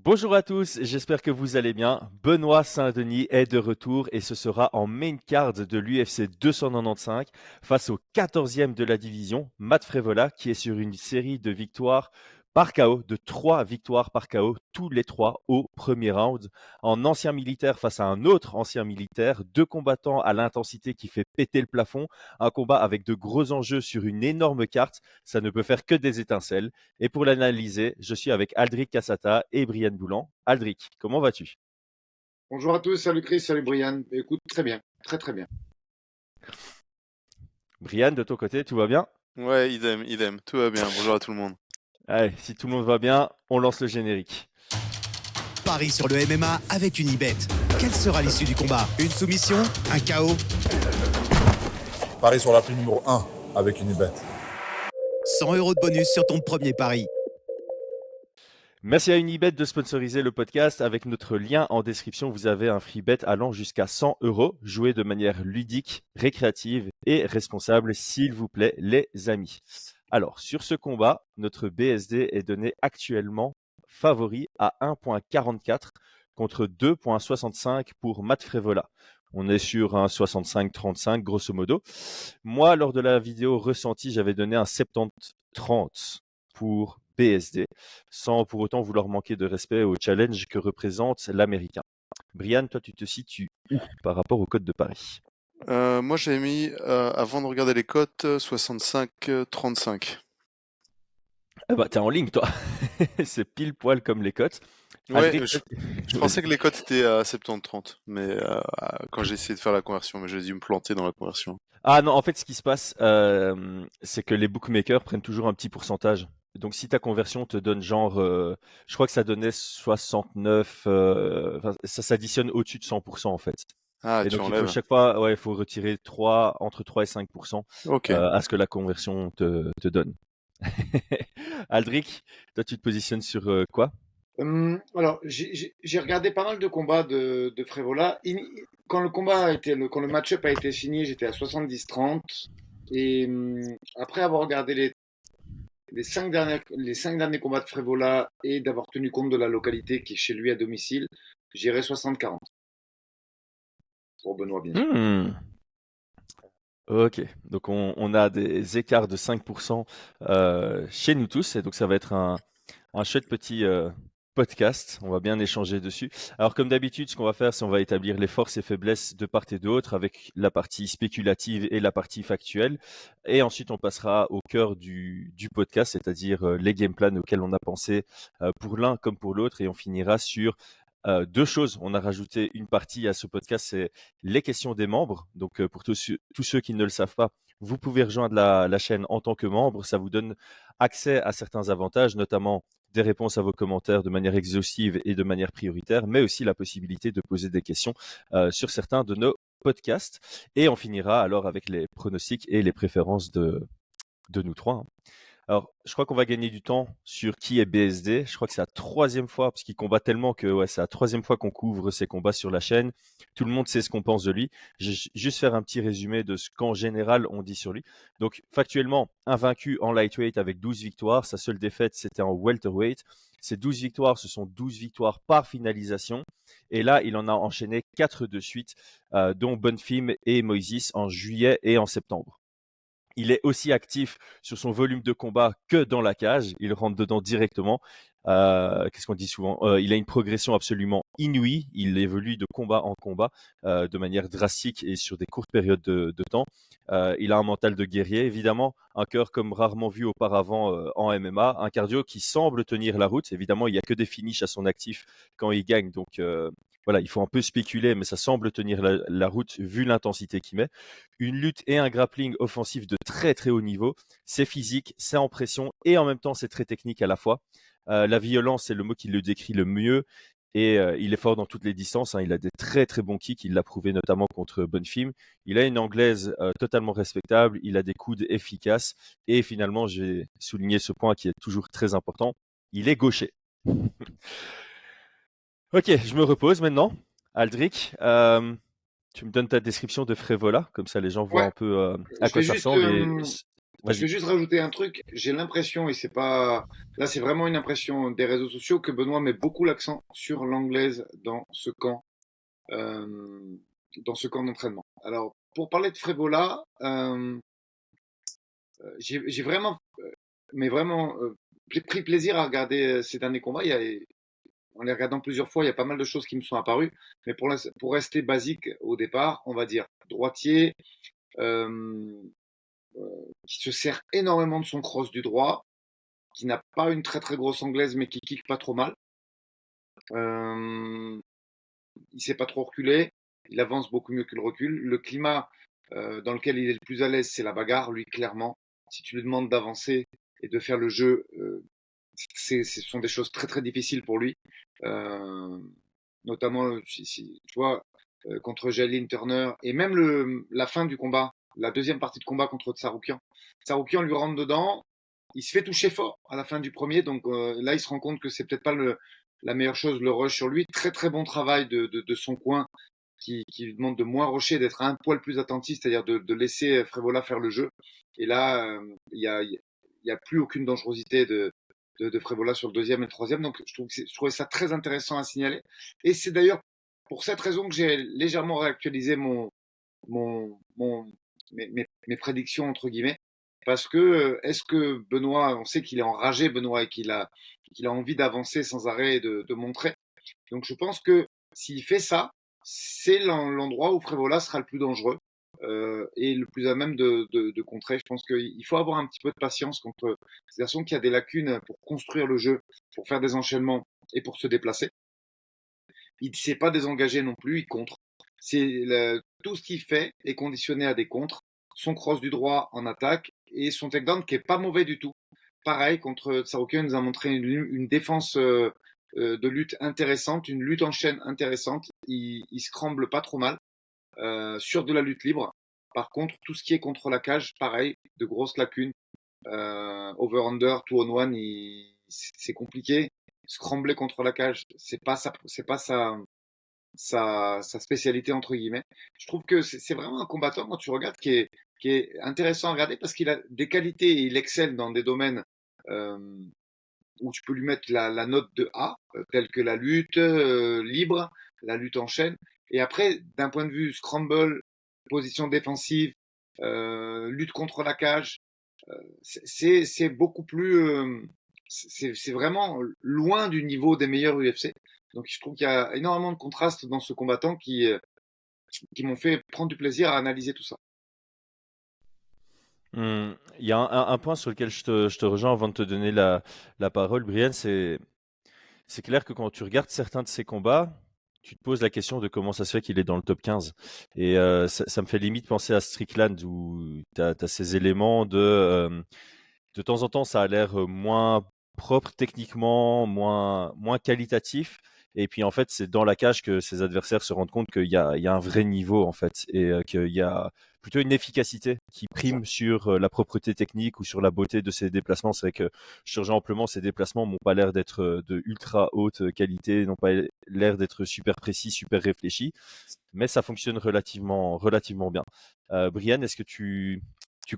Bonjour à tous, j'espère que vous allez bien. Benoît Saint-Denis est de retour et ce sera en main card de l'UFC 295 face au 14e de la division, Matt Frevola, qui est sur une série de victoires par KO, de 3 victoires par KO, tous les 3 au premier round. En ancien militaire face à un autre ancien militaire, deux combattants à l'intensité qui fait péter le plafond, un combat avec de gros enjeux sur une énorme carte, ça ne peut faire que des étincelles. Et pour l'analyser, je suis avec Aldric Cassata et Brian Boulan. Aldric, comment vas-tu? Bonjour à tous, salut Chris, salut Brian. Écoute, très bien, très très bien. Brian, de ton côté, tout va bien? Ouais, idem, tout va bien. Bonjour à tout le monde. Allez, si tout le monde va bien, on lance le générique. Paris sur le MMA avec Unibet. Quelle sera l'issue du combat? Une soumission? Un KO? Paris sur l'appli numéro 1 avec Unibet. 100 € de bonus sur ton premier pari. Merci à Unibet de sponsoriser le podcast. Avec notre lien en description, vous avez un free bet allant jusqu'à 100 €. Jouez de manière ludique, récréative et responsable, s'il vous plaît, les amis. Alors, sur ce combat, notre BSD est donné actuellement favori à 1,44 contre 2,65 pour Matt Frevola. On est sur un 65-35 grosso modo. Moi, lors de la vidéo ressentie, j'avais donné un 70-30 pour BSD, sans pour autant vouloir manquer de respect au challenge que représente l'Américain. Brian, toi, tu te situes où par rapport au code de Paris? Moi, j'avais mis, avant de regarder les cotes, 65-35. Ah bah, t'es en ligne, toi. C'est pile poil comme les cotes. Ouais, Aldric, je pensais que les cotes étaient à 70-30, mais quand j'ai essayé de faire la conversion, mais j'ai dû me planter dans la conversion. Ah non, en fait, ce qui se passe, c'est que les bookmakers prennent toujours un petit pourcentage. Donc, si ta conversion te donne genre, je crois que ça donnait 69, enfin, ça s'additionne au-dessus de 100% en fait. Ah, Et tu donc, il faut enlèves. chaque fois, ouais, il faut retirer 3, entre 3 et 5% Ok. à ce que la conversion te donne. Aldric, toi, tu te positionnes sur quoi? Alors, j'ai regardé pas mal de combats de Frevola. Quand quand le match-up a été signé, j'étais à 70-30. Et après avoir regardé les 5 derniers combats de Frevola et d'avoir tenu compte de la localité qui est chez lui à domicile, j'irai 60-40. Pour Benoît, bien sûr. Ok, donc on a des écarts de 5% chez nous tous, et donc ça va être un chouette petit podcast. On va bien échanger dessus. Alors, comme d'habitude, ce qu'on va faire, c'est on va établir les forces et faiblesses de part et d'autre avec la partie spéculative et la partie factuelle. Et ensuite, on passera au cœur du podcast, c'est-à-dire les game plans auxquels on a pensé pour l'un comme pour l'autre. Et on finira sur deux choses. On a rajouté une partie à ce podcast, c'est les questions des membres. Donc, pour tous ceux qui ne le savent pas, vous pouvez rejoindre la chaîne en tant que membre. Ça vous donne accès à certains avantages, notamment des réponses à vos commentaires de manière exhaustive et de manière prioritaire, mais aussi la possibilité de poser des questions sur certains de nos podcasts. Et on finira alors avec les pronostics et les préférences de nous trois, hein. Alors, je crois qu'on va gagner du temps sur qui est BSD. Je crois que c'est la troisième fois, parce qu'il combat tellement que ouais, c'est la troisième fois qu'on couvre ses combats sur la chaîne. Tout le monde sait ce qu'on pense de lui. Je vais juste faire un petit résumé de ce qu'en général on dit sur lui. Donc, factuellement, invaincu en lightweight avec 12 victoires. Sa seule défaite, c'était en welterweight. Ces 12 victoires, ce sont 12 victoires par finalisation. Et là, il en a enchaîné 4 de suite, dont Bonfim et Moises en juillet et en septembre. Il est aussi actif sur son volume de combat que dans la cage. Il rentre dedans directement. Qu'est-ce qu'on dit souvent? Il a une progression absolument inouïe. Il évolue de combat en combat de manière drastique et sur des courtes périodes de temps. Il a un mental de guerrier, évidemment, un cœur comme rarement vu auparavant en MMA, un cardio qui semble tenir la route. Évidemment, il n'y a que des finishes à son actif quand il gagne. Donc voilà, il faut un peu spéculer, mais ça semble tenir la route vu l'intensité qu'il met. Une lutte et un grappling offensif de très très haut niveau. C'est physique, c'est en pression et en même temps c'est très technique à la fois. La violence, c'est le mot qui le décrit le mieux. Et il est fort dans toutes les distances, hein. Il a des très très bons kicks. Il l'a prouvé notamment contre Bonfim. Il a une anglaise totalement respectable. Il a des coudes efficaces. Et finalement, j'ai souligné ce point qui est toujours très important. Il est gaucher. Ok, je me repose maintenant. Aldric, tu me donnes ta description de Frévola, comme ça les gens voient Ouais, un peu à je quoi fais ça juste, ressemble. Et Je vais Vas-y. juste rajouter un truc. J'ai l'impression, et c'est pas, là, c'est vraiment une impression des réseaux sociaux, que Benoît met beaucoup l'accent sur l'anglaise euh, dans ce camp d'entraînement. Alors, pour parler de Frévola, j'ai vraiment, mais vraiment pris plaisir à regarder ces derniers combats. En les regardant plusieurs fois, il y a pas mal de choses qui me sont apparues. Mais pour rester basique au départ, on va dire droitier, euh, qui se sert énormément de son cross du droit, qui n'a pas une très très grosse anglaise, mais qui kick pas trop mal. Euh, il sait pas trop reculer, il avance beaucoup mieux que le recul. Le climat dans lequel il est le plus à l'aise, c'est la bagarre, lui, clairement. Si tu lui demandes d'avancer et de faire le jeu, ce sont des choses très très difficiles pour lui. Euh, Notamment, tu vois, contre Jalin Turner, et même la fin du combat, la deuxième partie de combat contre Tsaroukian. Tsaroukian lui rentre dedans, il se fait toucher fort à la fin du premier, donc là il se rend compte que c'est peut-être pas la meilleure chose, le rush sur lui. Très très bon travail de son coin, qui lui demande de moins rusher, d'être un poil plus attentif, c'est-à-dire de laisser Frévola faire le jeu. Et là, il y a plus aucune dangerosité de Frévola sur le deuxième et le troisième. Donc je trouvais ça très intéressant à signaler. Et c'est d'ailleurs pour cette raison que j'ai légèrement réactualisé mes prédictions, entre guillemets. Parce que est-ce que Benoît, on sait qu'il est enragé, Benoît, et qu'il a envie d'avancer sans arrêt et de montrer. Donc je pense que s'il fait ça, c'est l'endroit où Frévola sera le plus dangereux et le plus à même de contrer. Je pense qu'il faut avoir un petit peu de patience contre ces garçons qui a des lacunes pour construire le jeu, pour faire des enchaînements et pour se déplacer. Il ne sait pas désengager non plus, il contre. Tout ce qu'il fait est conditionné à des contres. Son cross du droit en attaque et son takedown qui est pas mauvais du tout. Pareil, contre Tsaroukian, il nous a montré une défense de lutte intéressante, une lutte en chaîne intéressante. Il scramble pas trop mal sur de la lutte libre. Par contre, tout ce qui est contre la cage, pareil, de grosses lacunes. Over-under, 2-on-1, c'est compliqué. Scrambler contre la cage, c'est pas sa spécialité, entre guillemets. Je trouve que c'est vraiment un combattant, quand tu regardes, qui est intéressant à regarder parce qu'il a des qualités et il excelle dans des domaines euh, où tu peux lui mettre la note de A, telle que la lutte libre, la lutte en chaîne. Et après, d'un point de vue scramble, position défensive, lutte contre la cage, c'est beaucoup plus. C'est vraiment loin du niveau des meilleurs UFC. Donc je trouve qu'il y a énormément de contrastes dans ce combattant qui m'ont fait prendre du plaisir à analyser tout ça. Il y a un point sur lequel je te rejoins avant de te donner la parole, Brian, c'est clair que quand tu regardes certains de ces combats, tu te poses la question de comment ça se fait qu'il est dans le top 15. Et ça me fait limite penser à Strickland, où tu as ces éléments de temps en temps, ça a l'air moins propre techniquement, moins qualitatif. Et puis en fait, c'est dans la cage que ses adversaires se rendent compte qu'il y a un vrai niveau en fait, et qu'il y a plutôt une efficacité qui prime sur la propreté technique ou sur la beauté de ses déplacements. C'est vrai que je te rejoins amplement, ses déplacements n'ont pas l'air d'être de ultra haute qualité, n'ont pas l'air d'être super précis, super réfléchis, mais ça fonctionne relativement bien. Brian, est-ce que tu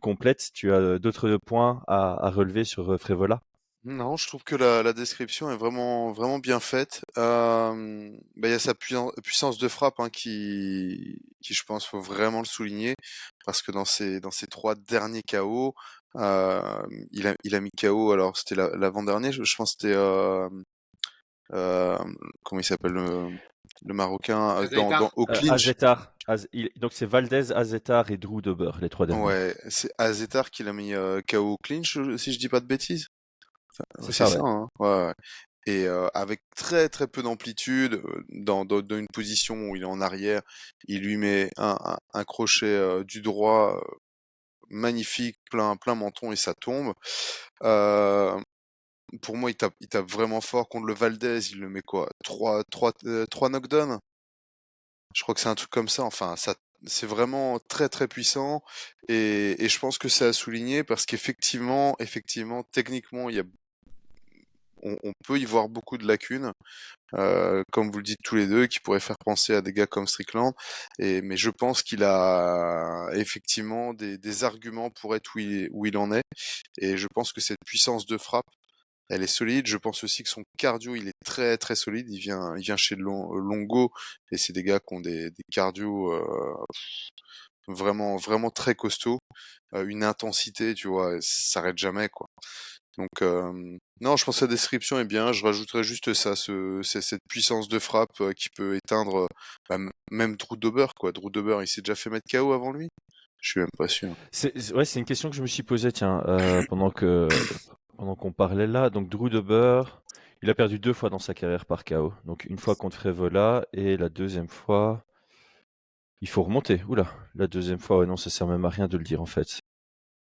complètes? Tu as d'autres points à relever sur Frévola? Non, je trouve que la description est vraiment, vraiment bien faite. Il y a sa puissance de frappe hein, qui, je pense, faut vraiment le souligner parce que dans ses trois derniers KO, il a mis KO. Alors c'était l'avant-dernier, je pense que c'était euh, comment il s'appelle le Marocain au clinch. Azetar. Donc c'est Valdez, Azetar et Drew Dober, les trois derniers. Ouais, c'est Azetar qui l'a mis KO au clinch, si je dis pas de bêtises. C'est C'est ça, ça, ouais. hein. Ouais, ouais. Et avec très très peu d'amplitude, dans une position où il est en arrière, il lui met un crochet du droit magnifique, plein menton et ça tombe. Euh, pour moi, il tape vraiment fort contre le Valdez. Il le met quoi? Trois knockdowns? Je crois que c'est un truc comme ça. Enfin, ça, c'est vraiment très très puissant. Et je pense que c'est à souligner parce qu'effectivement, techniquement, on peut y voir beaucoup de lacunes, comme vous le dites tous les deux, qui pourraient faire penser à des gars comme Strickland. Mais je pense qu'il a effectivement des arguments pour être où il en est. Et je pense que cette puissance de frappe, elle est solide. Je pense aussi que son cardio, il est très très solide. Il vient chez Longo, et c'est des gars qui ont des cardio vraiment vraiment très costauds, une intensité, tu vois, ça s'arrête jamais quoi. Donc non, je pense que la description est bien. Je rajouterais juste ça, c'est cette puissance de frappe qui peut éteindre même Drew Dober quoi. Drew Dober, il s'est déjà fait mettre KO avant lui. Je suis même pas sûr. Ouais, c'est une question que je me suis posée, tiens, pendant qu'on parlait là. Donc Drew Dober, il a perdu 2 fois dans sa carrière par KO. Donc une fois contre Frevola et la deuxième fois, il faut remonter. Oula, la deuxième fois, ouais, non, ça sert même à rien de le dire en fait.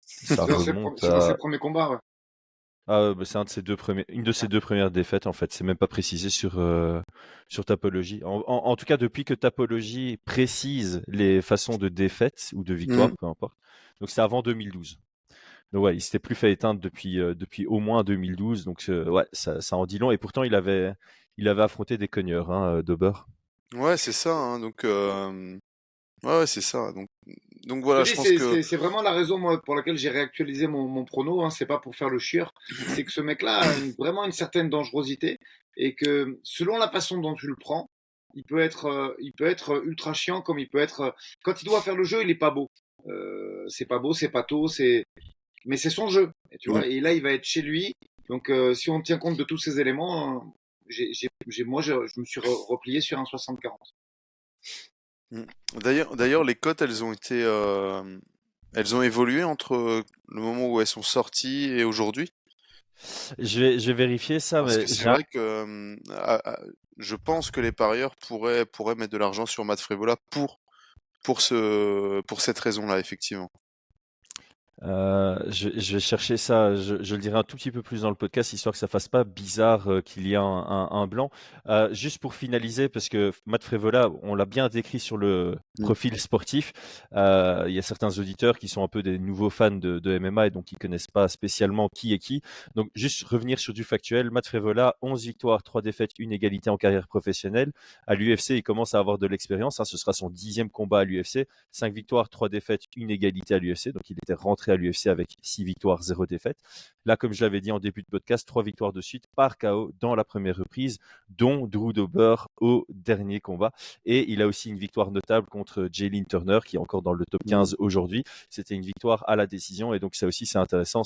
Ça remonte C'est dans ses à. premiers combats, ouais. C'est une de ses 2 premières défaites en fait. C'est même pas précisé sur Tapology. En tout cas, depuis que Tapology précise les façons de défaite ou de victoire, Mm. peu importe. Donc c'est avant 2012. Donc ouais, il s'était plus fait éteindre depuis au moins 2012. Donc ouais, ça en dit long. Et pourtant, il avait affronté des cogneurs, hein, Dober. Ouais, c'est ça. Hein, donc ouais, c'est ça. Donc Je voilà, te je dis, pense que c'est vraiment la raison moi, pour laquelle j'ai réactualisé mon prono. Hein, c'est pas pour faire le chieur. C'est que ce mec-là a vraiment une certaine dangerosité et que selon la façon dont tu le prends, il peut être ultra chiant comme il peut être. Quand il doit faire le jeu, il est pas beau. C'est pas beau, c'est pas tôt, mais c'est son jeu. Et, tu Mm. vois. Et là, il va être chez lui. Donc, si on tient compte de tous ces éléments, je me suis replié sur un 60-40. Mm. D'ailleurs, les cotes, elles ont évolué entre le moment où elles sont sorties et aujourd'hui. Je vais vérifier ça, Parce mais que c'est vrai que je pense que les parieurs pourraient mettre de l'argent sur Matt Frevola pour cette raison-là, effectivement. Je vais chercher ça, je le dirai un tout petit peu plus dans le podcast, histoire que ça fasse pas bizarre qu'il y a un blanc. Juste pour finaliser, parce que Matt Frevola, on l'a bien décrit sur le Mm. profil sportif. Il y a certains auditeurs qui sont un peu des nouveaux fans de MMA et donc ils connaissent pas spécialement qui est qui. Donc juste revenir sur du factuel, Matt Frevola, 11 victoires, 3 défaites, une égalité en carrière professionnelle. À l'UFC, il commence à avoir de l'expérience, hein, ce sera son 10e combat à l'UFC. 5 victoires, 3 défaites, une égalité à l'UFC. Donc il était rentré à l'UFC avec 6 victoires, 0 défaites. Là, comme je l'avais dit en début de podcast, 3 victoires de suite par KO dans la première reprise, dont Drew Dober au dernier combat. Et il a aussi une victoire notable contre Jalen Turner, qui est encore dans le top 15 aujourd'hui. C'était une victoire à la décision. Et donc ça aussi, c'est intéressant.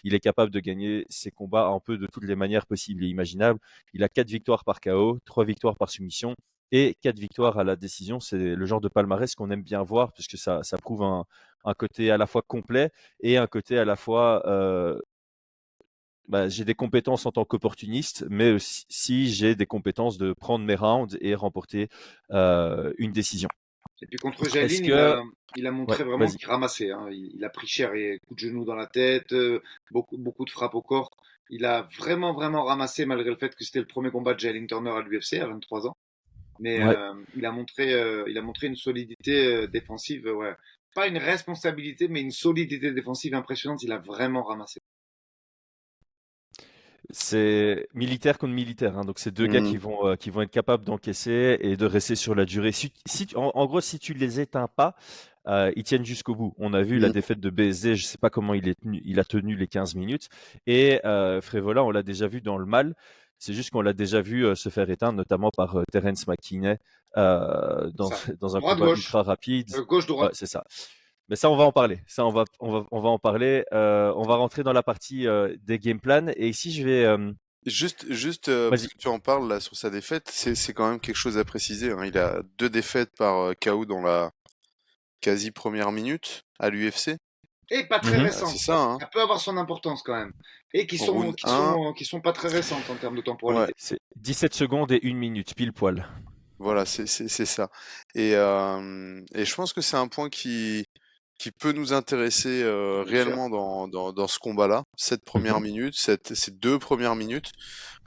Il est capable de gagner ses combats un peu de toutes les manières possibles et imaginables. Il a 4 victoires par KO, 3 victoires par soumission et 4 victoires à la décision. C'est le genre de palmarès qu'on aime bien voir puisque ça prouve un côté à la fois complet et un côté à la fois j'ai des compétences en tant qu'opportuniste, mais aussi si j'ai des compétences de prendre mes rounds et remporter une décision. Et puis contre Est-ce Jaline, que... il a Ouais, montré vraiment vas-y. qu'il ramassait. Hein. Il a pris cher et coup de genou dans la tête, beaucoup de frappes au corps. Il a vraiment, vraiment ramassé malgré le fait que c'était le premier combat de Jalen Turner à l'UFC à 23 ans. Mais Ouais. il a montré une solidité défensive, ouais. Pas une responsabilité, mais une solidité défensive impressionnante. Il a vraiment ramassé. C'est militaire contre militaire, hein. Donc c'est deux gars Mm. qui vont être capables d'encaisser et de rester sur la durée. En gros, si tu les éteins pas, ils tiennent jusqu'au bout. On a vu la Mm. défaite de BSD, je sais pas comment il a tenu les 15 minutes. Et Frévola, on l'a déjà vu dans le mal. C'est juste qu'on l'a déjà vu se faire éteindre, notamment par Terence McKinney Ça. dans un combat Droite-gauche, ultra rapide. Ouais, gauche-droite. c'est ça. Mais ça, on va en parler. Ça, on va en parler. On va rentrer dans la partie des game plans. Et ici, je vais. Juste parce Vas-y. que tu en parles là sur sa défaite, c'est quand même quelque chose à préciser. Hein. Il a 2 défaites par KO dans la quasi première minute à l'UFC. Et pas très Mhm. C'est récente. ça, hein. Ça peut avoir son importance quand même. Et Round 1, qui sont pas très récentes en termes de ouais, temporalité. C'est 17 secondes et 1 minute, pile poil. voilà, c'est ça. Et je pense que c'est un point qui peut nous intéresser Bien sûr. réellement dans ce combat-là. Cette première Mhm. minute, ces 2 premières minutes,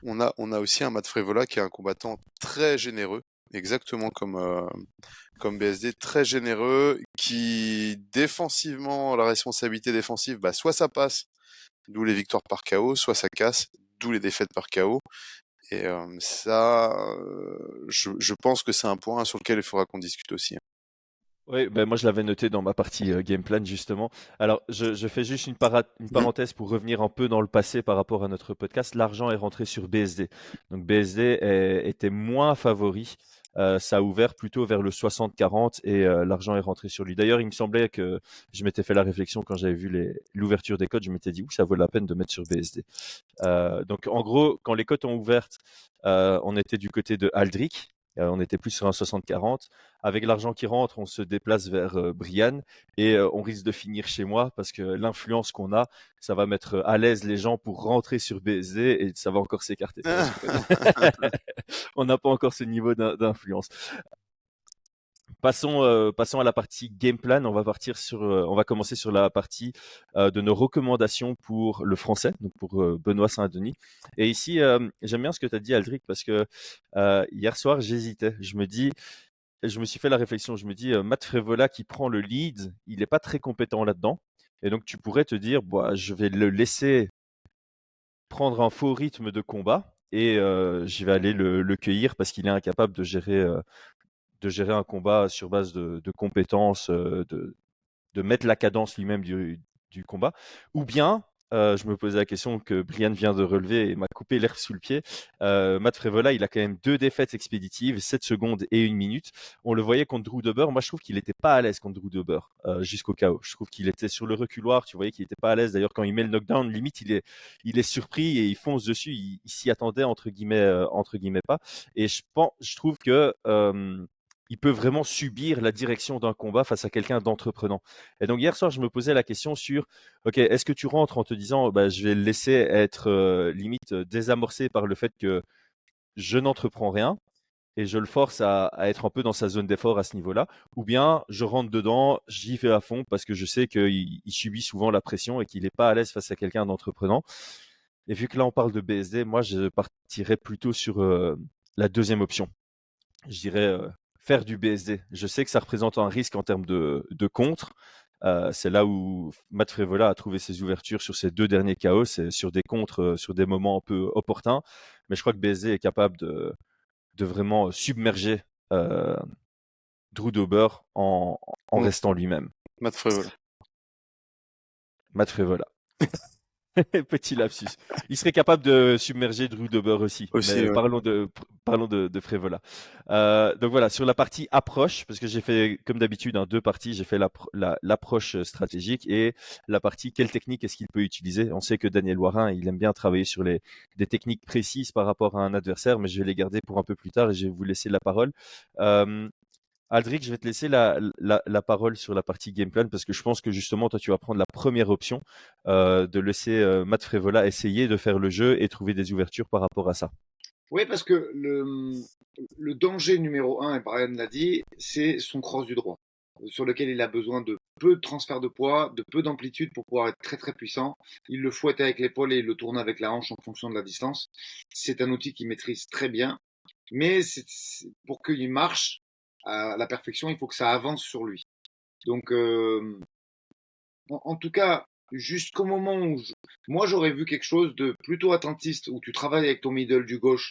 on a aussi un Matt Frevola qui est un combattant très généreux, exactement comme BSD, très généreux, qui défensivement, la responsabilité défensive, bah, soit ça passe, d'où les victoires par KO, soit ça casse, d'où les défaites par KO. Et ça, je pense que c'est un point sur lequel il faudra qu'on discute aussi, hein. Oui, ben moi je l'avais noté dans ma partie game plan justement. Alors je fais juste une Mhm. parenthèse pour revenir un peu dans le passé par rapport à notre podcast. L'argent est rentré sur BSD. Donc BSD était moins favori. Ça a ouvert plutôt vers le 60-40 et l'argent est rentré sur lui. D'ailleurs, il me semblait que je m'étais fait la réflexion quand j'avais vu l'ouverture des cotes. Je m'étais dit, ça vaut la peine de mettre sur BSD. Donc en gros, quand les cotes ont ouvert, on était du côté de Aldric. On était plus sur un 60-40. Avec l'argent qui rentre, on se déplace vers Brian et on risque de finir chez moi parce que l'influence qu'on a, ça va mettre à l'aise les gens pour rentrer sur BSD et ça va encore s'écarter. Non, je déconne. On n'a pas encore ce niveau d'influence. Passons à la partie game plan. On va commencer sur la partie de nos recommandations pour le français, donc pour Benoît Saint-Denis. Et ici, j'aime bien ce que tu as dit, Aldric, parce que hier soir, j'hésitais. Je me suis fait la réflexion. Je me dis, Matt Frévola qui prend le lead, il n'est pas très compétent là-dedans. Et donc, tu pourrais te dire, bah, je vais le laisser prendre un faux rythme de combat et je vais aller le cueillir parce qu'il est incapable de gérer un combat sur base de compétences, de mettre la cadence lui-même du combat. Ou bien, je me posais la question que Brian vient de relever et m'a coupé l'herbe sous le pied. Matt Frévola, il a quand même 2 défaites expéditives, 7 secondes et 1 minute. On le voyait contre Drew Dober. Moi, je trouve qu'il n'était pas à l'aise contre Drew Dober jusqu'au KO. Je trouve qu'il était sur le reculoir. Tu voyais qu'il n'était pas à l'aise. D'ailleurs, quand il met le knockdown, limite, il est surpris et il fonce dessus. Il s'y attendait, entre guillemets pas. Et je trouve que il peut vraiment subir la direction d'un combat face à quelqu'un d'entreprenant. Et donc hier soir, je me posais la question sur, ok, est-ce que tu rentres en te disant, bah, je vais le laisser être limite désamorcé par le fait que je n'entreprends rien et je le force à être un peu dans sa zone d'effort à ce niveau-là, ou bien je rentre dedans, j'y vais à fond parce que je sais qu'il subit souvent la pression et qu'il n'est pas à l'aise face à quelqu'un d'entreprenant. Et vu que là on parle de BSD, moi je partirais plutôt sur la deuxième option. Je dirais faire du BSD. Je sais que ça représente un risque en termes de contre. C'est là où Matt Frévola a trouvé ses ouvertures sur ses 2 derniers KO, c'est sur des contres, sur des moments un peu opportuns. Mais je crois que BSD est capable de vraiment submerger euh, Drew Dober en Mm. restant lui-même. Matt Frévola. Matt Frévola. Petit lapsus. Il serait capable de submerger Drew Dober aussi, Aussi, mais ouais. parlons de Frévola. Donc voilà, sur la partie approche, parce que j'ai fait, comme d'habitude, 2 parties, j'ai fait l'approche stratégique et la partie quelle technique est-ce qu'il peut utiliser. On sait que Daniel Warin, il aime bien travailler sur des techniques précises par rapport à un adversaire, mais je vais les garder pour un peu plus tard et je vais vous laisser la parole. Euh, Aldric, je vais te laisser la parole sur la partie game plan parce que je pense que justement, toi, tu vas prendre la première option de laisser Matt Frévola essayer de faire le jeu et trouver des ouvertures par rapport à ça. Oui, parce que le danger numéro 1, et Brian l'a dit, c'est son cross du droit, sur lequel il a besoin de peu de transfert de poids, de peu d'amplitude pour pouvoir être très très puissant. Il le fouette avec l'épaule et il le tourne avec la hanche en fonction de la distance. C'est un outil qu'il maîtrise très bien, mais pour qu'il marche à la perfection, il faut que ça avance sur lui. Donc, en tout cas, jusqu'au moment où moi j'aurais vu quelque chose de plutôt attentiste, où tu travailles avec ton middle du gauche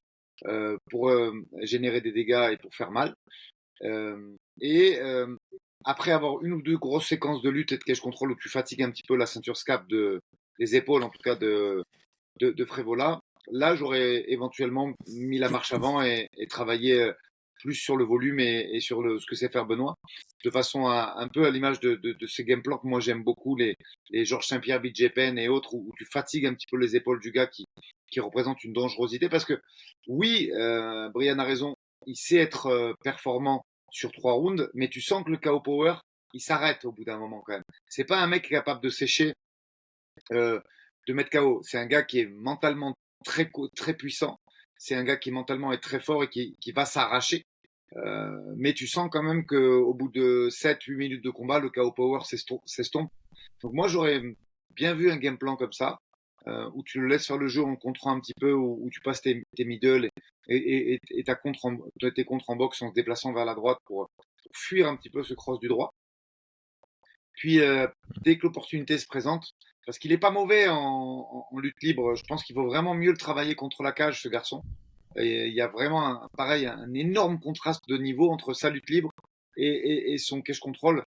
pour générer des dégâts et pour faire mal. Et après avoir 1 ou 2 grosses séquences de lutte et de cage control où tu fatigues un petit peu la ceinture scap des épaules, en tout cas de Frévola, là j'aurais éventuellement mis la marche avant et travaillé plus sur le volume et sur ce que sait faire Benoît, de façon un peu à l'image de ces game plans que moi j'aime beaucoup, les Georges Saint-Pierre, BJ Penn et autres, où tu fatigues un petit peu les épaules du gars qui représente une dangerosité, parce que oui, Brian a raison, il sait être performant sur 3 rounds, mais tu sens que le KO Power, il s'arrête au bout d'un moment quand même. C'est pas un mec qui est capable de sécher, de mettre KO. C'est un gars qui est mentalement très, très puissant. C'est un gars qui mentalement est très fort et qui va s'arracher. Mais tu sens quand même qu'au bout de 7-8 minutes de combat, le KO Power s'estompe. Donc moi, j'aurais bien vu un game plan comme ça, où tu le laisses faire le jeu en contrant un petit peu, où tu passes tes middle et tes contres en boxe en se déplaçant vers la droite pour fuir un petit peu ce cross du droit. Puis, dès que l'opportunité se présente, parce qu'il n'est pas mauvais en lutte libre. Je pense qu'il vaut vraiment mieux le travailler contre la cage, ce garçon. Et il y a vraiment, pareil, un énorme contraste de niveau entre sa lutte libre et son cage control.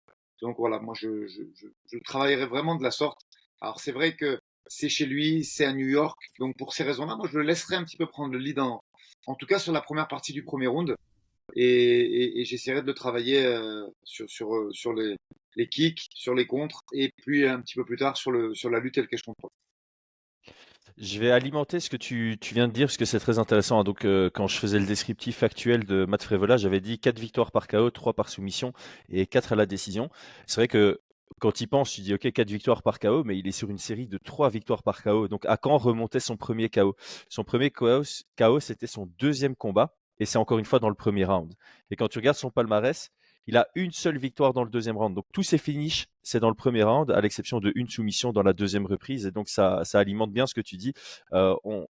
Donc voilà, moi, je travaillerai vraiment de la sorte. Alors, c'est vrai que c'est chez lui, c'est à New York. Donc, pour ces raisons-là, moi, je le laisserai un petit peu prendre le lead en tout cas sur la première partie du premier round. Et j'essaierai de le travailler sur les kicks, sur les contres, et puis un petit peu plus tard sur la lutte et le cage control. Je vais alimenter ce que tu viens de dire, parce que c'est très intéressant, hein. Donc, quand je faisais le descriptif actuel de Matt Frevola, j'avais dit 4 victoires par KO, 3 par soumission et 4 à la décision. C'est vrai que quand tu y penses, tu dis OK, 4 victoires par KO, mais il est sur une série de 3 victoires par KO. Donc, à quand remontait son premier KO? Son premier KO, c'était son deuxième combat, et c'est encore une fois dans le premier round. Et quand tu regardes son palmarès, il a une seule victoire dans le deuxième round. Donc tous ses finishes, c'est dans le premier round, à l'exception de une soumission dans la deuxième reprise. Et donc ça alimente bien ce que tu dis.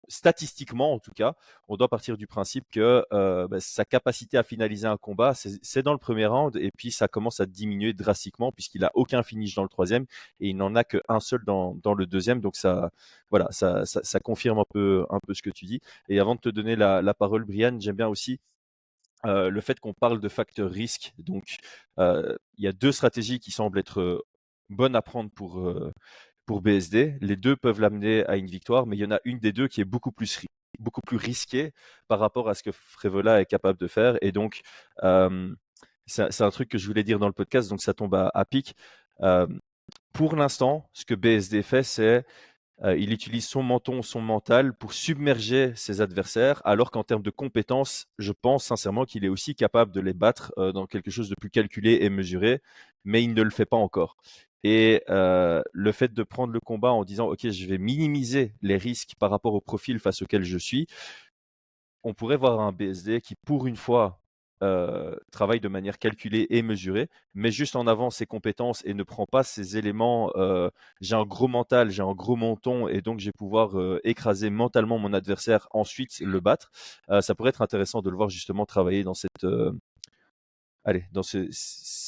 Statistiquement, en tout cas, on doit partir du principe que sa capacité à finaliser un combat, c'est dans le premier round. Et puis ça commence à diminuer drastiquement puisqu'il a aucun finish dans le troisième et il n'en a qu'un seul dans le deuxième. Donc ça confirme un peu ce que tu dis. Et avant de te donner la parole, Brian, j'aime bien aussi le fait qu'on parle de facteur risque. Donc, il y a 2 stratégies qui semblent être bonnes à prendre pour BSD. Les 2 peuvent l'amener à une victoire, mais il y en a une des 2 qui est beaucoup plus risquée par rapport à ce que Frevola est capable de faire. Et donc, c'est un truc que je voulais dire dans le podcast, donc ça tombe à pic. Pour l'instant, ce que BSD fait, c'est il utilise son menton, son mental pour submerger ses adversaires, alors qu'en termes de compétences, je pense sincèrement qu'il est aussi capable de les battre dans quelque chose de plus calculé et mesuré, mais il ne le fait pas encore. Et le fait de prendre le combat en disant OK, je vais minimiser les risques par rapport au profil face auquel je suis, on pourrait voir un BSD qui, pour une fois, travaille de manière calculée et mesurée, met juste en avant ses compétences et ne prend pas ces éléments. J'ai un gros mental, j'ai un gros menton, et donc je vais pouvoir écraser mentalement mon adversaire, ensuite le battre. Ça pourrait être intéressant de le voir justement travailler dans cette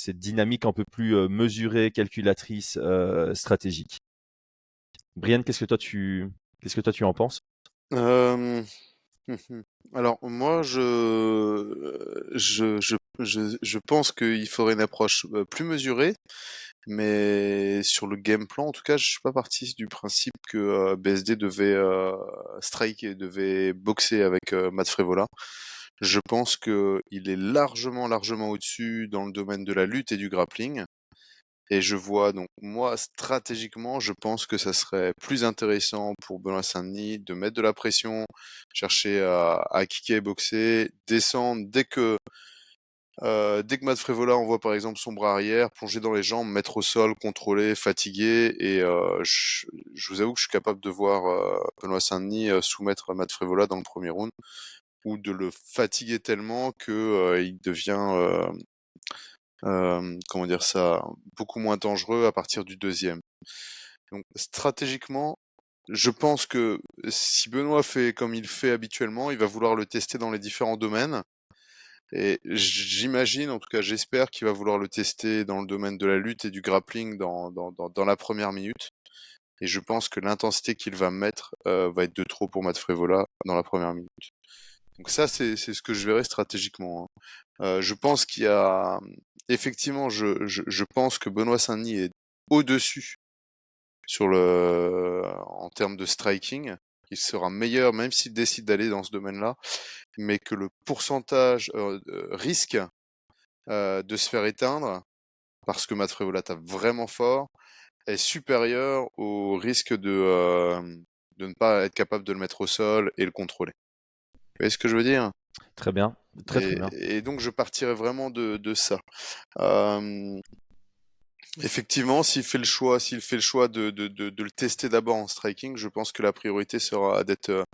dynamique un peu plus mesurée, calculatrice, stratégique. Brian, qu'est-ce que toi tu en penses? Euh, Alors moi je pense qu'il faudrait une approche plus mesurée, mais sur le game plan en tout cas je suis pas parti du principe que BSD devait striker, devait boxer avec Matt Frevola. Je pense que il est largement au-dessus dans le domaine de la lutte et du grappling. Et je vois donc moi stratégiquement, je pense que ça serait plus intéressant pour Benoît Saint-Denis de mettre de la pression, chercher à kicker et boxer, descendre dès que Matt Frevola envoie par exemple son bras arrière, plonger dans les jambes, mettre au sol, contrôler, fatiguer. Et je vous avoue que je suis capable de voir Benoît Saint-Denis soumettre Matt Frevola dans le premier round, ou de le fatiguer tellement que il devient comment dire ça, beaucoup moins dangereux à partir du deuxième. Donc stratégiquement, je pense que si Benoît fait comme il fait habituellement, il va vouloir le tester dans les différents domaines. Et j'imagine, en tout cas j'espère qu'il va vouloir le tester dans le domaine de la lutte et du grappling dans la première minute. Et je pense que l'intensité qu'il va mettre va être de trop pour Matt Frevola dans la première minute. Donc ça, c'est ce que je verrai stratégiquement, hein. Je pense qu'il y a... Effectivement, je pense que Benoît Saint-Denis est au-dessus en termes de striking. Il sera meilleur même s'il décide d'aller dans ce domaine-là, mais que le pourcentage risque de se faire éteindre, parce que Matt Frevola tape vraiment fort, est supérieur au risque de ne pas être capable de le mettre au sol et le contrôler. Vous voyez ce que je veux dire? Très bien, très très bien. Et donc je partirais vraiment de ça. Euh, Effectivement, s'il fait le choix de le tester d'abord en striking, je pense que la priorité sera d'être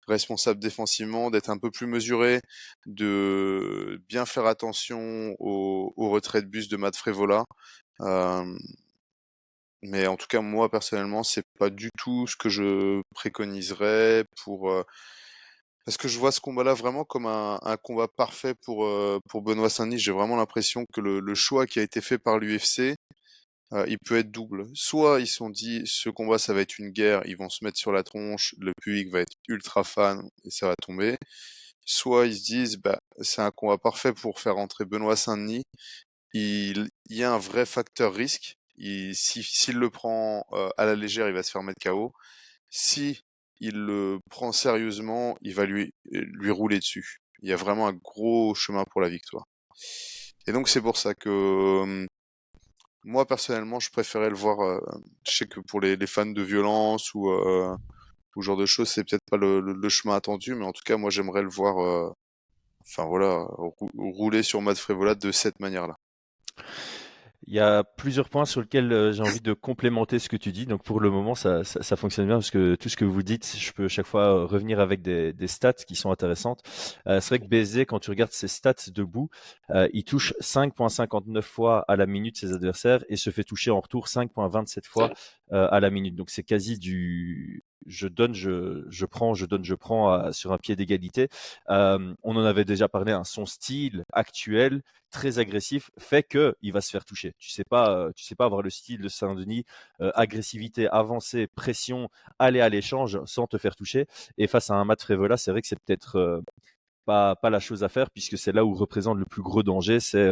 responsable défensivement, d'être un peu plus mesuré, de bien faire attention au retrait de bus de Matt Frevola. Mais en tout cas, moi personnellement, c'est pas du tout ce que je préconiserais parce que je vois ce combat-là vraiment comme un combat parfait pour Benoît Saint-Denis. J'ai vraiment l'impression que le choix qui a été fait par l'UFC il peut être double. Soit ils se sont dit, ce combat, ça va être une guerre, ils vont se mettre sur la tronche, le public va être ultra fan et ça va tomber. Soit ils se disent, bah, c'est un combat parfait pour faire entrer Benoît Saint-Denis. Il y a un vrai facteur risque. S'il le prend à la légère, il va se faire mettre KO. Si il le prend sérieusement, il va lui rouler dessus. Il y a vraiment un gros chemin pour la victoire. Et donc c'est pour ça que moi personnellement, je préférais le voir. Je sais que pour les fans de violence ou ce genre de choses, c'est peut-être pas le chemin attendu, mais en tout cas, moi j'aimerais le voir. Enfin voilà, rouler sur Matt Frevola de cette manière-là. Il y a plusieurs points sur lesquels j'ai envie de complémenter ce que tu dis. Donc pour le moment, ça fonctionne bien parce que tout ce que vous dites, je peux chaque fois revenir avec des stats qui sont intéressantes. C'est vrai que BSD, quand tu regardes ses stats debout, il touche 5,59 fois à la minute ses adversaires et se fait toucher en retour 5,27 fois à la minute. Donc c'est quasi du je donne, je prends, je donne, je prends sur un pied d'égalité. On en avait déjà parlé, hein, son style actuel très agressif fait que il va se faire toucher. Tu sais pas avoir le style de Saint-Denis, agressivité, avancée, pression, aller à l'échange sans te faire toucher. Et face à un Matt Frevola, c'est vrai que c'est peut-être pas la chose à faire puisque c'est là où représente le plus gros danger, c'est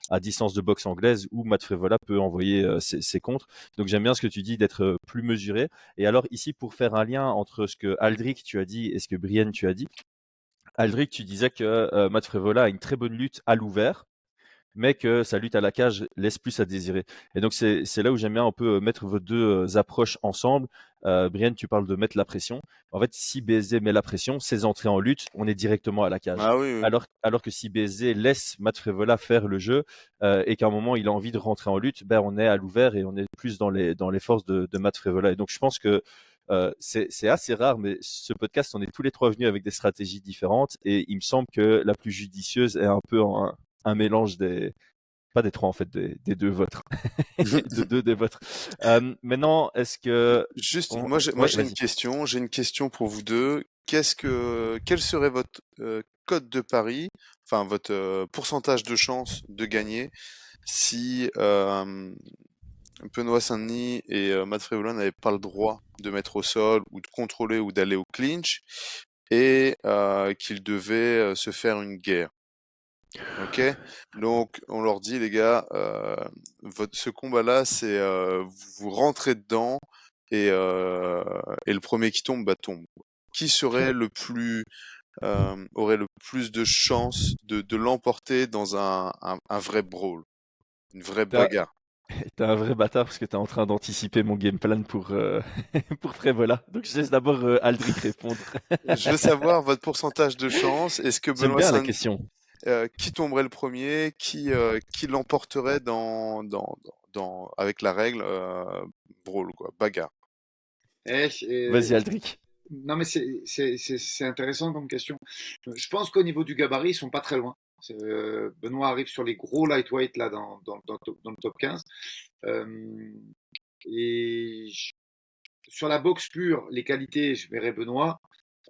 à distance de boxe anglaise où Matt Frevola peut envoyer ses contres. Donc j'aime bien ce que tu dis d'être plus mesuré. Et alors ici pour faire un lien entre ce que Aldric tu as dit et ce que Brienne tu as dit. Aldric, tu disais que Matt Frevola a une très bonne lutte à l'ouvert, mais que sa lutte à la cage laisse plus à désirer. Et donc, c'est là où j'aime bien un peu mettre vos deux approches ensemble. Brian, tu parles de mettre la pression. En fait, si BSD met la pression, ses entrées en lutte, on est directement à la cage. Ah oui, oui. Alors que si BSD laisse Matt Frevola faire le jeu et qu'à un moment, il a envie de rentrer en lutte, ben, on est à l'ouvert et on est plus dans les forces de Matt Frevola. Et donc, je pense que c'est assez rare, mais ce podcast, on est tous les trois venus avec des stratégies différentes et il me semble que la plus judicieuse est un peu un mélange pas des trois en fait, des deux vôtres, de deux des vôtres. Maintenant, est-ce que Juste, on... moi ouais, j'ai une vas-y. question. J'ai une question pour vous deux. Quel serait votre code de pari, enfin votre pourcentage de chance de gagner si Benoît Saint-Denis et Matt Frevola n'avaient pas le droit de mettre au sol ou de contrôler ou d'aller au clinch et qu'ils devaient se faire une guerre. Ok, donc on leur dit les gars, ce combat-là, c'est vous rentrez dedans et le premier qui tombe, bah tombe. Qui serait le plus aurait le plus de chances de l'emporter dans un vrai brawl, une vraie T'as, bagarre? t'es un vrai bâtard parce que t'es en train d'anticiper mon game plan pour pour Prévola. Donc je laisse d'abord Aldric répondre. Je veux savoir votre pourcentage de chance. Est-ce que J'aime Benoît bien la Saint question. qui tomberait le premier, qui l'emporterait avec la règle brawl quoi, bagarre. Eh, Vas-y eh, Aldric. non, mais c'est intéressant comme question. Je pense qu'au niveau du gabarit, ils sont pas très loin. Benoît arrive sur les gros lightweight là dans le top 15. Euh, et sur la boxe pure, les qualités, je verrais Benoît.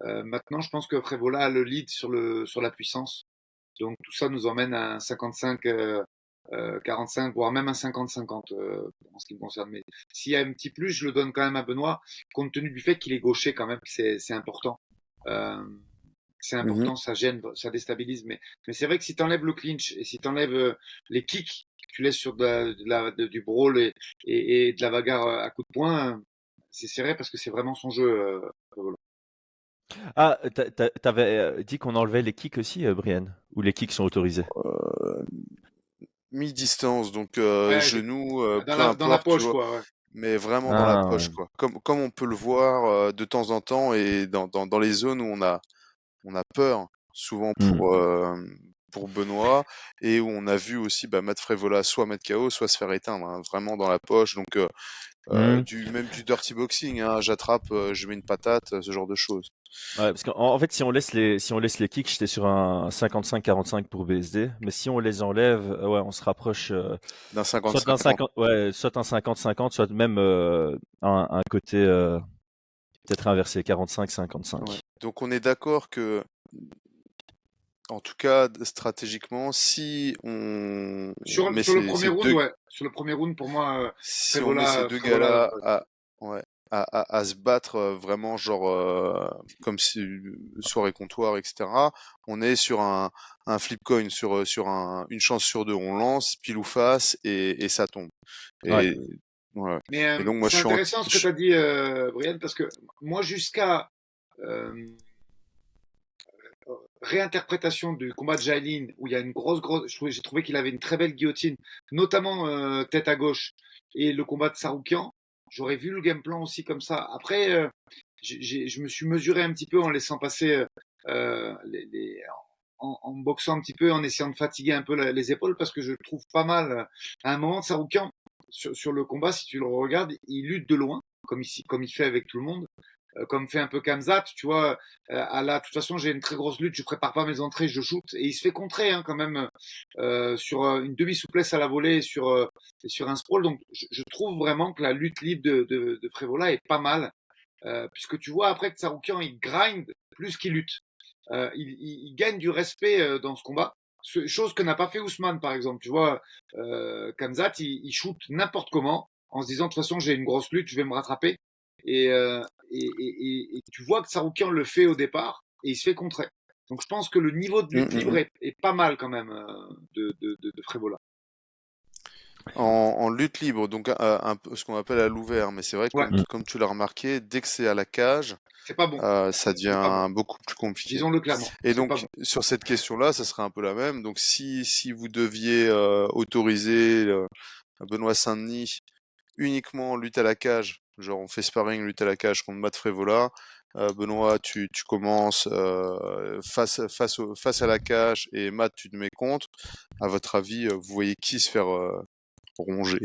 Maintenant, je pense que Prévola a le lead sur la puissance. Donc tout ça nous emmène à un 55, 45, voire même un 50-50 en ce qui me concerne. Mais s'il y a un petit plus, je le donne quand même à Benoît, compte tenu du fait qu'il est gaucher quand même, c'est important. Euh, c'est Mhm. important, ça gêne, ça déstabilise. Mais c'est vrai que si tu enlèves le clinch et si tu enlèves les kicks que tu laisses sur du brawl et de la bagarre à coups de poing, c'est serré parce que c'est vraiment son jeu. Ah, t'avais dit qu'on enlevait les kicks aussi, Brienne, ou les kicks sont autorisés? Euh, Mi-distance, donc Ouais, genou, dans peu la importe, tu poche, vois, quoi. Ouais. mais vraiment dans la Ah poche, ouais. quoi. Comme on peut le voir de temps en temps et dans les zones où on a peur, souvent Hmm. pour Benoît, et où on a vu aussi bah, Matt Frevola soit mettre KO, soit se faire éteindre, hein, vraiment dans la poche. Donc Hmm. même du dirty boxing, hein, j'attrape, je mets une patate, ce genre de choses. Ouais, parce qu'en fait, si on laisse les kicks, j'étais sur un 55-45 pour BSD. Mais si on les enlève, ouais, on se rapproche D'un soit d'un 50-50. 50, ouais, soit un 50-50, soit même un côté peut-être inversé, Ouais. 45-55. Donc on est d'accord que En tout cas, stratégiquement, si on Sur, met sur le premier ces round, deux, ouais. Sur le premier round, pour moi, si on met ces Frévola, deux Frévola. gars-là ouais, à se battre vraiment genre comme si soirée comptoir, etc. On est sur un flip coin, sur une chance sur deux. On lance pile ou face et ça tombe. Ouais. Et ouais. Mais Et donc moi c'est intéressant ce que tu as dit, Brian, parce que moi, jusqu'à réinterprétation du combat de Jailin, où il y a une j'ai trouvé qu'il avait une très belle guillotine, notamment tête à gauche, et le combat de Saroukian, j'aurais vu le game plan aussi comme ça. Après, je me suis mesuré un petit peu en laissant passer en boxant un petit peu, en essayant de fatiguer un peu les épaules, parce que je trouve pas mal. À un moment, Saroukian, sur le combat, si tu le regardes, il lutte de loin, comme il fait avec tout le monde, comme fait un peu Kamzat, tu vois. De toute façon, j'ai une très grosse lutte, je prépare pas mes entrées, je shoot, et il se fait contrer quand même sur une demi-souplesse à la volée et sur un sprawl. Donc, je trouve vraiment que la lutte libre de Frévola est pas mal, puisque tu vois après que Saroukian il grind plus qu'il lutte. Il gagne du respect dans ce combat. Chose que n'a pas fait Ousmane, par exemple. Tu vois, Kamzat, il shoot n'importe comment en se disant de toute façon j'ai une grosse lutte, je vais me rattraper. Et, et tu vois que Saroukian le fait au départ et il se fait contrer. Donc je pense que le niveau de lutte libre est pas mal quand même de Frévola. En lutte libre, donc un peu ce qu'on appelle à l'ouvert, mais c'est vrai que Ouais, comme tu l'as remarqué, dès que c'est à la cage, c'est pas bon. ça C'est pas devient bon. beaucoup plus compliqué. Disons-le clairement. Et C'est pas donc, bon. sur cette question-là, ça serait un peu la même. Donc, si vous deviez autoriser Benoît Saint-Denis uniquement lutte à la cage, genre on fait sparring lutte à la cage contre Matt Frévola, Benoît, tu commences face à la cage et Matt, tu te mets contre. À votre avis, vous voyez qui se faire ronger?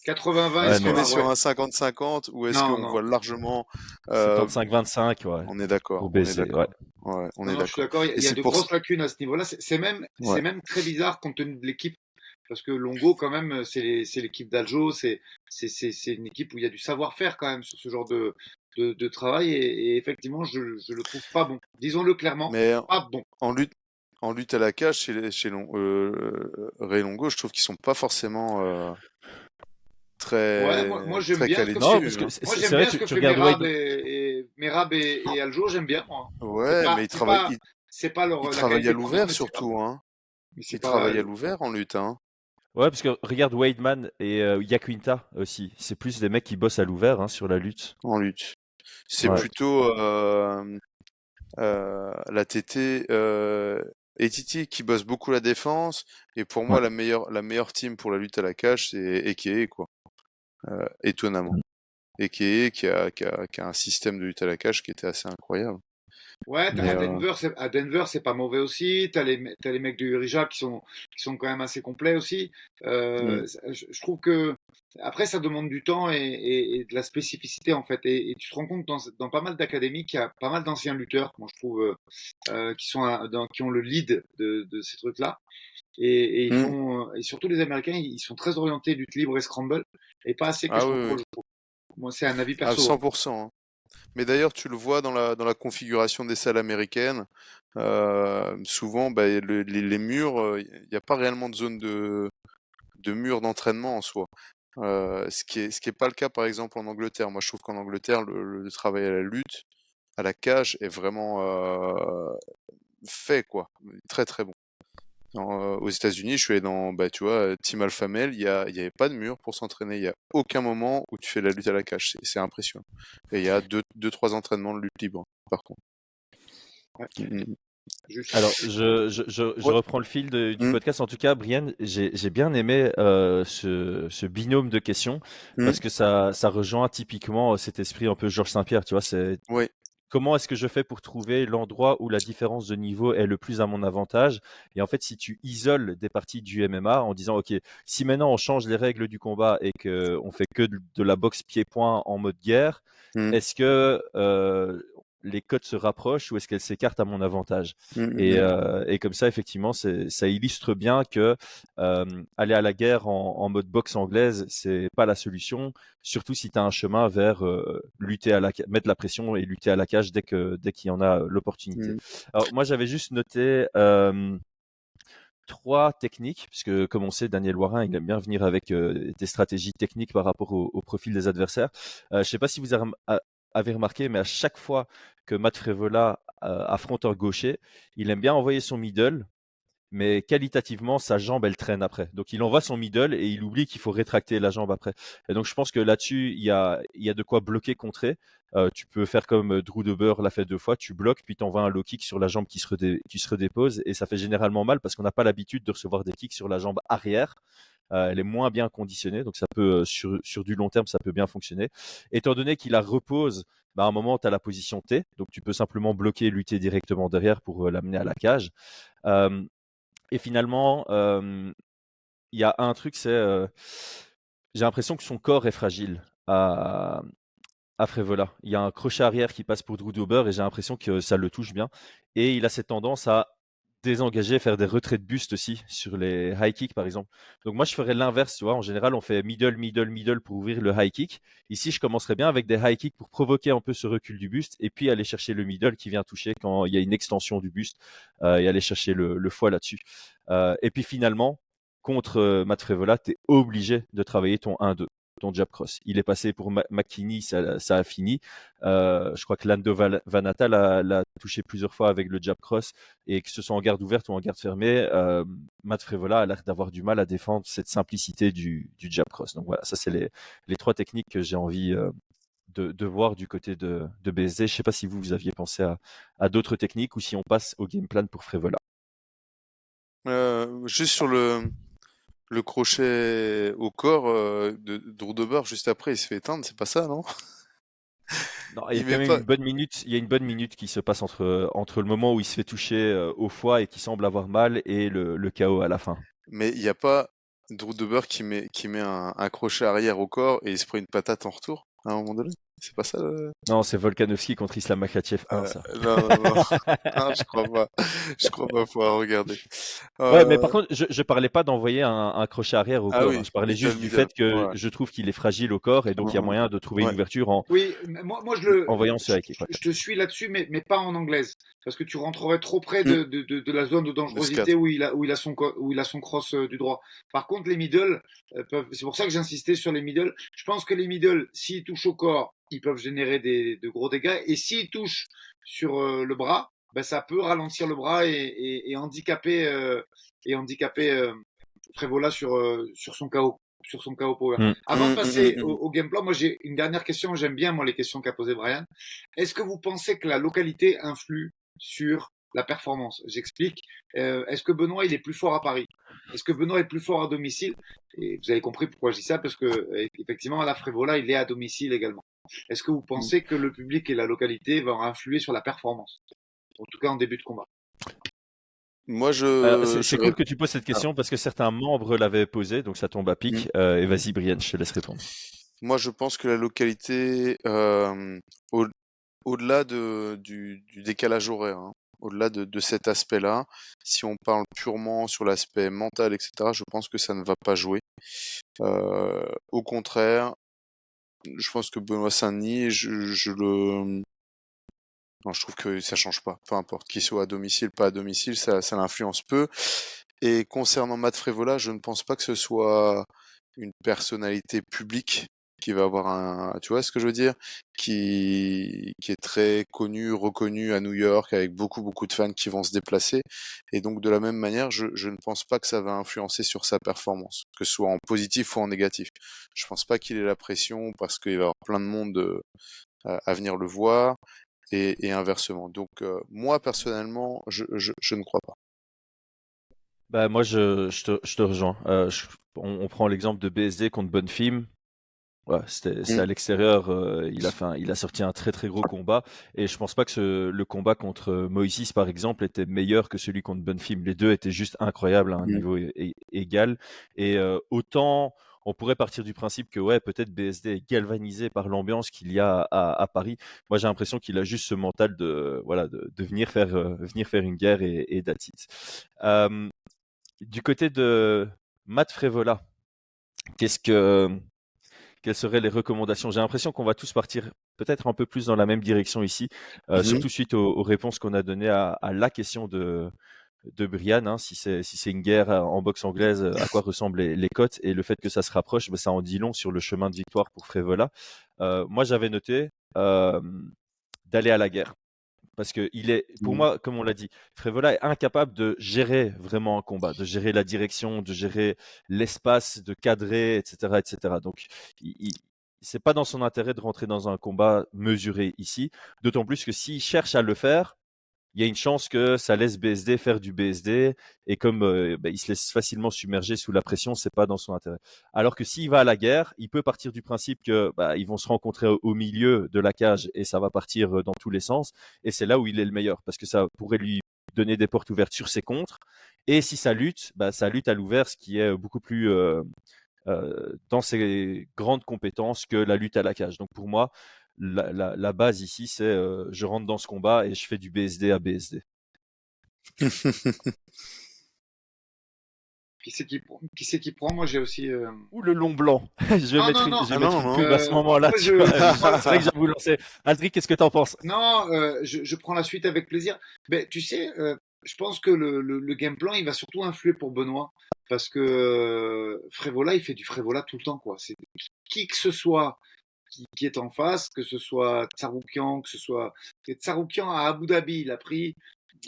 80-20 Ouais, Est-ce qu'on non, est histoire, sur ouais. un 50-50 ou est-ce Non, qu'on non. voit largement 75-25, ouais, on est d'accord, pour on est baiser, ouais. d'accord. Ouais, on Non, est non, je suis d'accord. d'accord. Et Il y a c'est de pour ça. grosses lacunes à ce niveau-là. Ouais. C'est même très bizarre compte tenu de l'équipe. Parce que Longo, quand même, c'est l'équipe d'Aljo. C'est une équipe où il y a du savoir-faire quand même sur ce genre de travail. Et effectivement, je le trouve pas bon. Disons-le clairement, Mais pas bon. en lutte, en lutte à la cage, chez Ray Longo, je trouve qu'ils sont pas forcément Ouais, moi j'aime très bien ce calés que Non, fait. parce dessus, que hein. Moi c'est j'aime vrai, bien ce que tu fait regardes Wade. Merab et Aljo. J'aime bien, moi. Ouais, mais C'est pas ils la travaillent qualité à première, l'ouvert mais c'est pas bon. surtout, hein. Mais c'est Ils pas. travaillent à l'ouvert en lutte, hein, Ouais, parce que regarde Weidman et Yaquinta aussi. C'est plus des mecs qui bossent à l'ouvert hein, sur la lutte. en lutte. C'est Ouais. plutôt la TT et Titi qui bosse beaucoup la défense. Et pour moi, Ouais. la meilleure team pour la lutte à la cage, c'est Eke, quoi. Étonnamment. Eke qui a un système de lutte à la cage qui était assez incroyable. Ouais, Mais à Denver, c'est pas mauvais aussi. T'as les mecs de Urija qui sont quand même assez complets aussi. mm, Je trouve que après, ça demande du temps et de la spécificité en fait. Et tu te rends compte dans pas mal d'académies qu'il y a pas mal d'anciens lutteurs, moi je trouve, qui ont le lead de ces trucs-là. Et mm. et surtout les Américains, ils sont très orientés lutte libre et scramble et pas assez que Ah je oui, oui. contrôle. Je trouve. Moi, c'est un avis À perso. 100%, hein. Mais d'ailleurs, tu le vois dans la configuration des salles américaines. Souvent, bah, les murs, il n'y a pas réellement de zone de mur d'entraînement en soi. Ce qui est pas le cas, par exemple, en Angleterre. Moi, je trouve qu'en Angleterre, le travail à la lutte, à la cage, est vraiment fait, quoi. Très, très bon. Aux États-Unis, je suis allé dans, bah, tu vois, Team Alpha Male, il y avait pas de mur pour s'entraîner. Il y a aucun moment où tu fais de la lutte à la cage. C'est impressionnant. Et il y a trois entraînements de lutte libre, par contre. Ouais, Mm, juste. Alors, je Ouais. reprends le fil du Mm, podcast. En tout cas, Brian, j'ai bien aimé ce binôme de questions mm, parce que ça rejoint typiquement cet esprit un peu Georges Saint-Pierre. Tu vois, c'est ouais. comment est-ce que je fais pour trouver l'endroit où la différence de niveau est le plus à mon avantage? Et en fait, si tu isoles des parties du MMA en disant, OK, si maintenant on change les règles du combat et qu'on fait que de la boxe pied-point en mode guerre, Mm, est-ce que les cotes se rapprochent ou est-ce qu'elles s'écartent à mon avantage. Mm, Et, mm. et comme ça, effectivement, ça illustre bien que aller à la guerre en mode boxe anglaise, c'est pas la solution, surtout si tu as un chemin vers lutter mettre la pression et lutter à la cage dès qu'il y en a l'opportunité. Mm. Alors moi, j'avais juste noté 3 techniques, puisque comme on sait, Daniel Warin, il aime bien venir avec des stratégies techniques par rapport au profil des adversaires. Je ne sais pas si vous avez remarqué, mais à chaque fois que Matt Frevola affronte un gaucher, il aime bien envoyer son middle, mais qualitativement, sa jambe, elle traîne après. Donc, il envoie son middle et il oublie qu'il faut rétracter la jambe après. Et donc, je pense que là-dessus, il y a de quoi bloquer, contrer. Tu peux faire comme Drew Dober l'a fait 2 fois, tu bloques, puis tu envoies un low kick sur la jambe qui se redépose, et ça fait généralement mal parce qu'on n'a pas l'habitude de recevoir des kicks sur la jambe arrière. Elle est moins bien conditionnée, donc ça peut, sur du long terme, ça peut bien fonctionner. Étant donné qu'il la repose, à un moment, tu as la position T, donc tu peux simplement bloquer et lutter directement derrière pour l'amener à la cage. Et finalement, il y a un truc, c'est j'ai l'impression que son corps est fragile à Frevola. Il y a un crochet arrière qui passe pour Drew Dober et j'ai l'impression que ça le touche bien. Et il a cette tendance à désengager, faire des retraits de buste aussi sur les high kicks par exemple. Donc moi je ferais l'inverse, tu vois. En général, on fait middle, middle, middle pour ouvrir le high kick. Ici, je commencerais bien avec des high kicks pour provoquer un peu ce recul du buste et puis aller chercher le middle qui vient toucher quand il y a une extension du buste et aller chercher le foie là-dessus. Et puis finalement, contre Matt Frevola, tu es obligé de travailler ton 1-2, ton jab cross. Il est passé pour McKinney, ça a fini. Je crois que Lando Vanata l'a touché plusieurs fois avec le jab cross, et que ce soit en garde ouverte ou en garde fermée, Matt Frevola a l'air d'avoir du mal à défendre cette simplicité du jab cross. Donc voilà, ça c'est les 3 techniques que j'ai envie de voir du côté de BSD. Je ne sais pas si vous aviez pensé à d'autres techniques ou si on passe au game plan pour Frevola. Juste sur le crochet au corps de Drew Dober, juste après, il se fait éteindre, c'est pas ça, non? Non, il y a Il quand met même pas. une bonne minute. Il y a une bonne minute qui se passe entre le moment où il se fait toucher au foie et qui semble avoir mal et le KO à la fin. Mais il n'y a pas Drew Dober qui met un crochet arrière au corps et il se prend une patate en retour à un moment donné? C'est pas ça Non, c'est Volkanovski contre Islam Makhachev 1, ça. Non, non, non. Non, je crois pas. Je crois pas pouvoir regarder. Ouais, mais Euh, par contre, je parlais pas d'envoyer un crochet arrière au Ah corps, hein. oui, Je parlais middle, juste du middle. fait que Ouais. je trouve qu'il est fragile au corps et donc il y a moyen de trouver une Ouais. ouverture Oui, moi envoyant ce high kick. Ouais. je te suis là-dessus, mais pas en anglaise. Parce que tu rentrerais trop près Mm. de la zone de dangerosité où il a son cross du droit. Par contre, les middle c'est pour ça que j'insistais sur les middle. Je pense que les middle, s'ils touchent au corps, ils peuvent générer de gros dégâts. Et s'ils touchent sur le bras, ben, ça peut ralentir le bras et handicaper, Frevola sur son KO. Sur son KO Power. Mm. Avant de passer Mm. au game plan, moi j'ai une dernière question. J'aime bien moi les questions qu'a posé Brian. Est-ce que vous pensez que la localité influe sur la performance? J'explique. Est-ce que Benoît il est plus fort à Paris? Est-ce que Benoît est plus fort à domicile? Et vous avez compris pourquoi je dis ça, parce que effectivement la Frevola il est à domicile également. Est-ce que vous pensez que le public et la localité vont influer sur la performance? En tout cas en début de combat. Moi, C'est cool que tu poses cette question parce que certains membres l'avaient posée, donc ça tombe à pic. Et vas-y, Brian, je te laisse répondre. Moi, je pense que la localité, au-delà du décalage horaire, hein, au-delà de cet aspect-là, si on parle purement sur l'aspect mental, etc., je pense que ça ne va pas jouer. Au contraire, je pense que Benoît Saint-Denis, non, je trouve que ça change pas. Peu importe qu'il soit à domicile, pas à domicile, ça l'influence peu. Et concernant Matt Frevola, je ne pense pas que ce soit une personnalité publique qui va avoir tu vois ce que je veux dire, qui est très connu, reconnu à New York avec beaucoup de fans qui vont se déplacer. Et donc de la même manière, je ne pense pas que ça va influencer sur sa performance, que ce soit en positif ou en négatif. Je pense pas qu'il ait la pression parce qu'il va y avoir plein de monde à venir le voir et inversement. Donc moi personnellement, je ne crois pas. Bah, moi, je te rejoins. On prend l'exemple de BSD contre Bonfim. Ouais, c'est à l'extérieur. Il a sorti un très très gros combat. Et je pense pas que le combat contre Moïse, par exemple, était meilleur que celui contre Bonfim. Les deux étaient juste incroyables à un niveau égal. Et autant on pourrait partir du principe que ouais, peut-être BSD est galvanisé par l'ambiance qu'il y a à Paris. Moi, j'ai l'impression qu'il a juste ce mental de voilà de venir faire une guerre et that's it. Du côté de Matt Frévola, qu'est-ce que quelles seraient les recommandations? J'ai l'impression qu'on va tous partir peut-être un peu plus dans la même direction ici, Mhm. surtout suite aux réponses qu'on a données à la question de Brian, hein, si c'est une guerre en boxe anglaise, à quoi ressemblent les cotes et le fait que ça se rapproche, ça en dit long sur le chemin de victoire pour Frévola. Moi, j'avais noté d'aller à la guerre. Parce que pour moi, comme on l'a dit, Frévola est incapable de gérer vraiment un combat, de gérer la direction, de gérer l'espace, de cadrer, etc., etc. Donc, c'est pas dans son intérêt de rentrer dans un combat mesuré ici. D'autant plus que s'il cherche à le faire, il y a une chance que ça laisse BSD faire du BSD et comme il se laisse facilement submerger sous la pression, c'est pas dans son intérêt. Alors que s'il va à la guerre, il peut partir du principe que ils vont se rencontrer au milieu de la cage et ça va partir dans tous les sens et c'est là où il est le meilleur parce que ça pourrait lui donner des portes ouvertes sur ses contres et si ça lutte à l'ouvert, ce qui est beaucoup plus dans ses grandes compétences que la lutte à la cage. Donc pour moi, la base ici, c'est je rentre dans ce combat et je fais du BSD à BSD. Qui c'est qui prend? Moi, j'ai aussi. Ou le long blanc. Je vais Non, mettre non, une, je vais non. mettre Non, une pub à ce moment-là. moi, tu vois. C'est vrai que j'ai voulu lancer. Aldric, qu'est-ce que t'en penses? Non, je prends la suite avec plaisir. Mais tu sais, je pense que le game plan, il va surtout influer pour Benoît. Parce que Frévola, il fait du Frévola tout le temps, quoi. C'est qui que ce soit qui est en face, que ce soit Tsaroukian, que ce soit Tsaroukian à Abu Dhabi, il a pris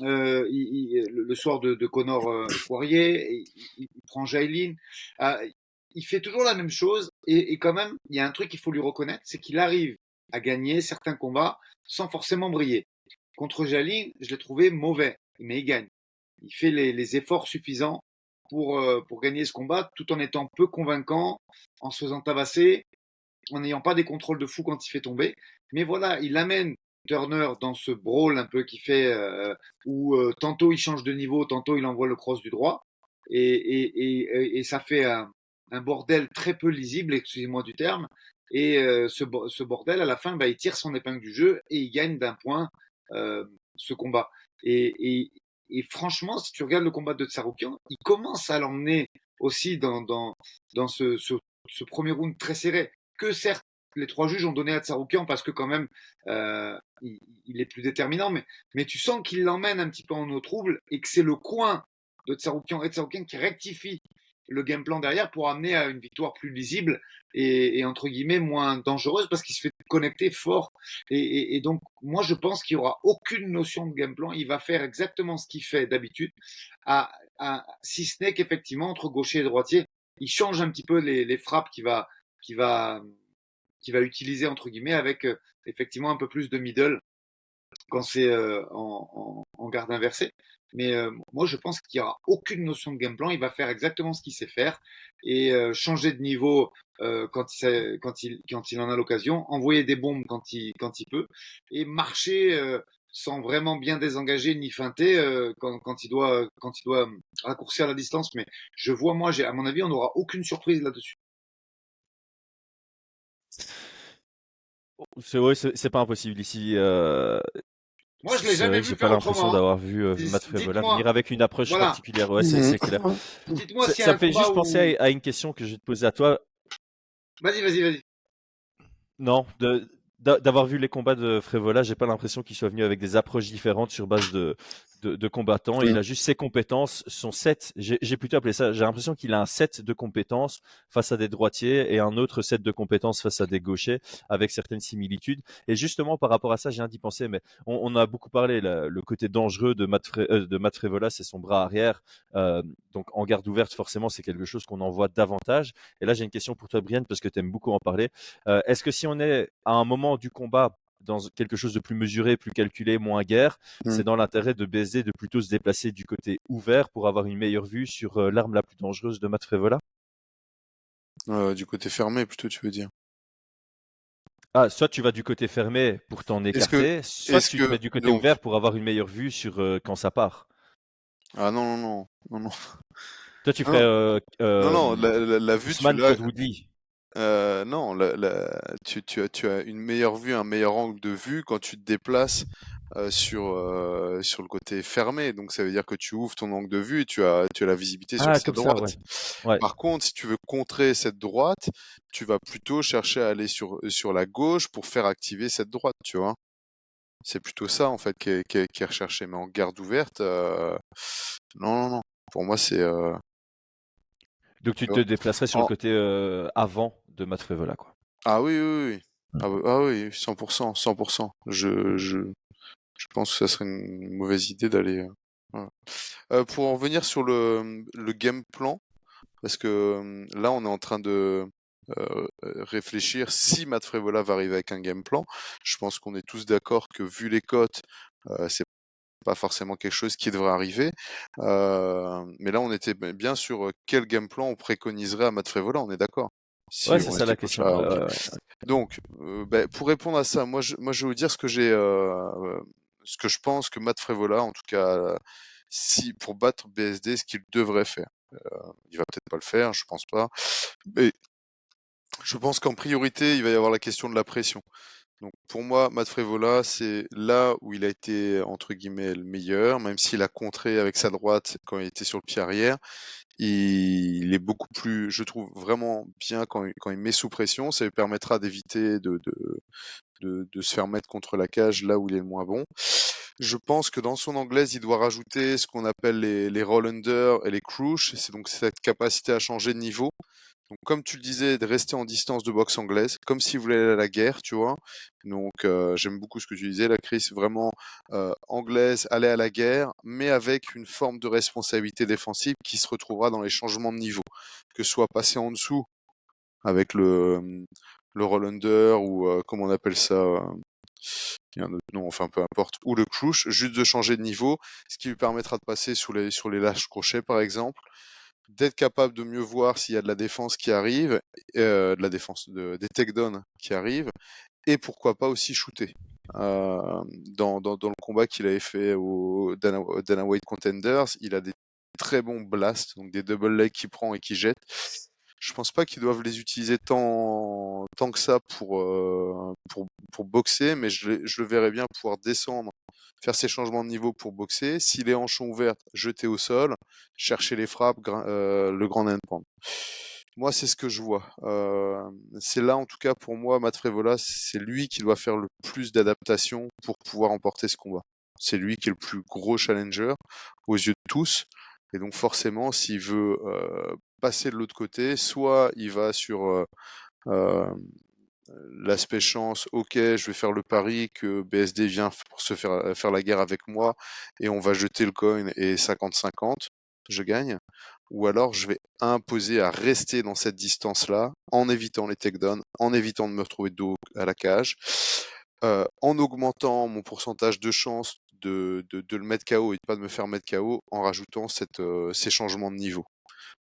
le soir de Conor Poirier, il prend Jailin. Il fait toujours la même chose et quand même, il y a un truc qu'il faut lui reconnaître, c'est qu'il arrive à gagner certains combats sans forcément briller. Contre Jailin, je l'ai trouvé mauvais, mais il gagne. Il fait les efforts suffisants pour gagner ce combat tout en étant peu convaincant, en se faisant tabasser, en n'ayant pas des contrôles de fou quand il fait tomber. Mais voilà, il amène Turner dans ce brawl un peu qui fait où tantôt il change de niveau, tantôt il envoie le cross du droit. Et ça fait un bordel très peu lisible, excusez-moi du terme. Et ce bordel, à la fin, il tire son épingle du jeu et il gagne d'un point ce combat. Et franchement, si tu regardes le combat de Tsaroukian, il commence à l'emmener aussi dans ce premier round très serré, que certes, les trois juges ont donné à Tsaroukian parce que quand même, il est plus déterminant, mais tu sens qu'il l'emmène un petit peu en eau trouble et que c'est le coin de Tsaroukian et Tsaroukian qui rectifie le game plan derrière pour amener à une victoire plus lisible et entre guillemets moins dangereuse parce qu'il se fait connecter fort. Et donc, moi, je pense qu'il n'y aura aucune notion de game plan. Il va faire exactement ce qu'il fait d'habitude, si ce n'est qu'effectivement, entre gaucher et droitier, il change un petit peu les frappes qu'il va utiliser, entre guillemets, avec effectivement un peu plus de middle quand c'est en garde inversée. Mais moi, je pense qu'il n'y aura aucune notion de game plan. Il va faire exactement ce qu'il sait faire et changer de niveau quand il en a l'occasion, envoyer des bombes quand il peut et marcher sans vraiment bien désengager ni feinter quand il doit raccourcir la distance. Mais je vois, moi, à mon avis, on n'aura aucune surprise là-dessus. C'est pas impossible ici. Moi, je l'ai C'est jamais vrai que vu j'ai pas faire l'impression autrement. d'avoir vu Matt Frévola venir avec une approche Voilà. particulière. Ouais, c'est clair. Dites-moi s'il y a Ça un me fait combat juste où... penser à une question que je vais te poser à toi. Vas-y. Non, d'avoir vu les combats de Frévola, j'ai pas l'impression qu'il soit venu avec des approches différentes sur base de combattants. Il a juste ses compétences, son set. J'ai plutôt appelé ça. J'ai l'impression qu'il a un set de compétences face à des droitiers et un autre set de compétences face à des gauchers avec certaines similitudes. Et justement, par rapport à ça, j'ai viens d'y penser, mais on a beaucoup parlé, le côté dangereux de Matt Frévola, c'est son bras arrière. Donc, en garde ouverte, forcément, c'est quelque chose qu'on en voit davantage. Et là, j'ai une question pour toi, Brian, parce que tu aimes beaucoup en parler. Est-ce que si on est à un moment du combat dans quelque chose de plus mesuré, plus calculé, moins guerre, c'est dans l'intérêt de BSD de plutôt se déplacer du côté ouvert pour avoir une meilleure vue sur l'arme la plus dangereuse de Matt Frévola? Du côté fermé, plutôt, tu veux dire. Ah, soit tu vas du côté fermé pour t'en écarter, soit tu te mets du côté ouvert pour avoir une meilleure vue sur quand ça part. Ah non. Toi, tu ferais Non, non, la vue, tu Usman l'as. contre Woodley. Non, tu as une meilleure vue, un meilleur angle de vue quand tu te déplaces sur le côté fermé. Donc ça veut dire que tu ouvres ton angle de vue et tu as la visibilité sur Ah, sa comme ça, ouais. droite. Ouais. Par contre, si tu veux contrer cette droite, tu vas plutôt chercher à aller sur la gauche pour faire activer cette droite, tu vois. C'est plutôt ça en fait qui est recherché. Mais en garde ouverte, non, non, non. Pour moi, c'est Donc, tu tu te vois. déplacerais sur le En- côté avant de Matt Frevola, quoi. Ah oui, oui, oui. Mm. Ah oui, 100%, 100%. Je pense que ça serait une mauvaise idée d'aller. Voilà. Pour en revenir sur le game plan, parce que là, on est en train de réfléchir si Matt Frevola va arriver avec un game plan. Je pense qu'on est tous d'accord que vu les cotes, c'est pas forcément quelque chose qui devrait arriver. Mais là, on était bien sur quel game plan on préconiserait à Matt Frevola, on est d'accord? Ouais, Si c'est on ça était la coach. question. Ah, Ouais, ok. ouais, ouais. Donc, pour répondre à ça, moi, je vais vous dire ce que je pense que Matt Frevola, en tout cas, si pour battre BSD, ce qu'il devrait faire. Il va peut-être pas le faire, je pense pas. Mais je pense qu'en priorité, il va y avoir la question de la pression. Donc pour moi, Matt Frevola, c'est là où il a été entre guillemets le meilleur, même s'il a contré avec sa droite quand il était sur le pied arrière. Il est beaucoup plus, je trouve vraiment bien quand il met sous pression. Ça lui permettra d'éviter de se faire mettre contre la cage là où il est le moins bon. Je pense que dans son anglaise, il doit rajouter ce qu'on appelle les roll under et les crouch. C'est donc cette capacité à changer de niveau. Donc, comme tu le disais, de rester en distance de boxe anglaise, comme si vous voulez aller à la guerre, tu vois. Donc, j'aime beaucoup ce que tu disais, la Chris, vraiment anglaise, aller à la guerre, mais avec une forme de responsabilité défensive qui se retrouvera dans les changements de niveau, que ce soit passer en dessous avec le roll under ou comment on appelle ça. Il y a un autre nom, enfin peu importe, ou le crouch, juste de changer de niveau, ce qui lui permettra de passer sur les lâches crochets par exemple, d'être capable de mieux voir s'il y a de la défense qui arrive, de la défense, des takedowns qui arrivent, et pourquoi pas aussi shooter. Dans le combat qu'il avait fait au Dana White Contenders, il a des très bons blasts, donc des double legs qu'il prend et qu'il jette. Je pense pas qu'ils doivent les utiliser tant que ça pour boxer, mais je le verrais bien pouvoir descendre, faire ses changements de niveau pour boxer. Si les hanches sont ouvertes, jeter au sol, chercher les frappes, le grand handpan. Moi, c'est ce que je vois. C'est là, en tout cas, pour moi, Matt Frevola, c'est lui qui doit faire le plus d'adaptation pour pouvoir emporter ce combat. C'est lui qui est le plus gros challenger aux yeux de tous. Et donc, forcément, s'il veut passer de l'autre côté, soit il va sur l'aspect chance, ok, je vais faire le pari que BSD vient pour se faire la guerre avec moi et on va jeter le coin et 50-50, je gagne. Ou alors je vais imposer à rester dans cette distance-là en évitant les takedowns, en évitant de me retrouver de dos à la cage, en augmentant mon pourcentage de chance de le mettre KO et de pas de me faire mettre KO en rajoutant ces changements de niveau.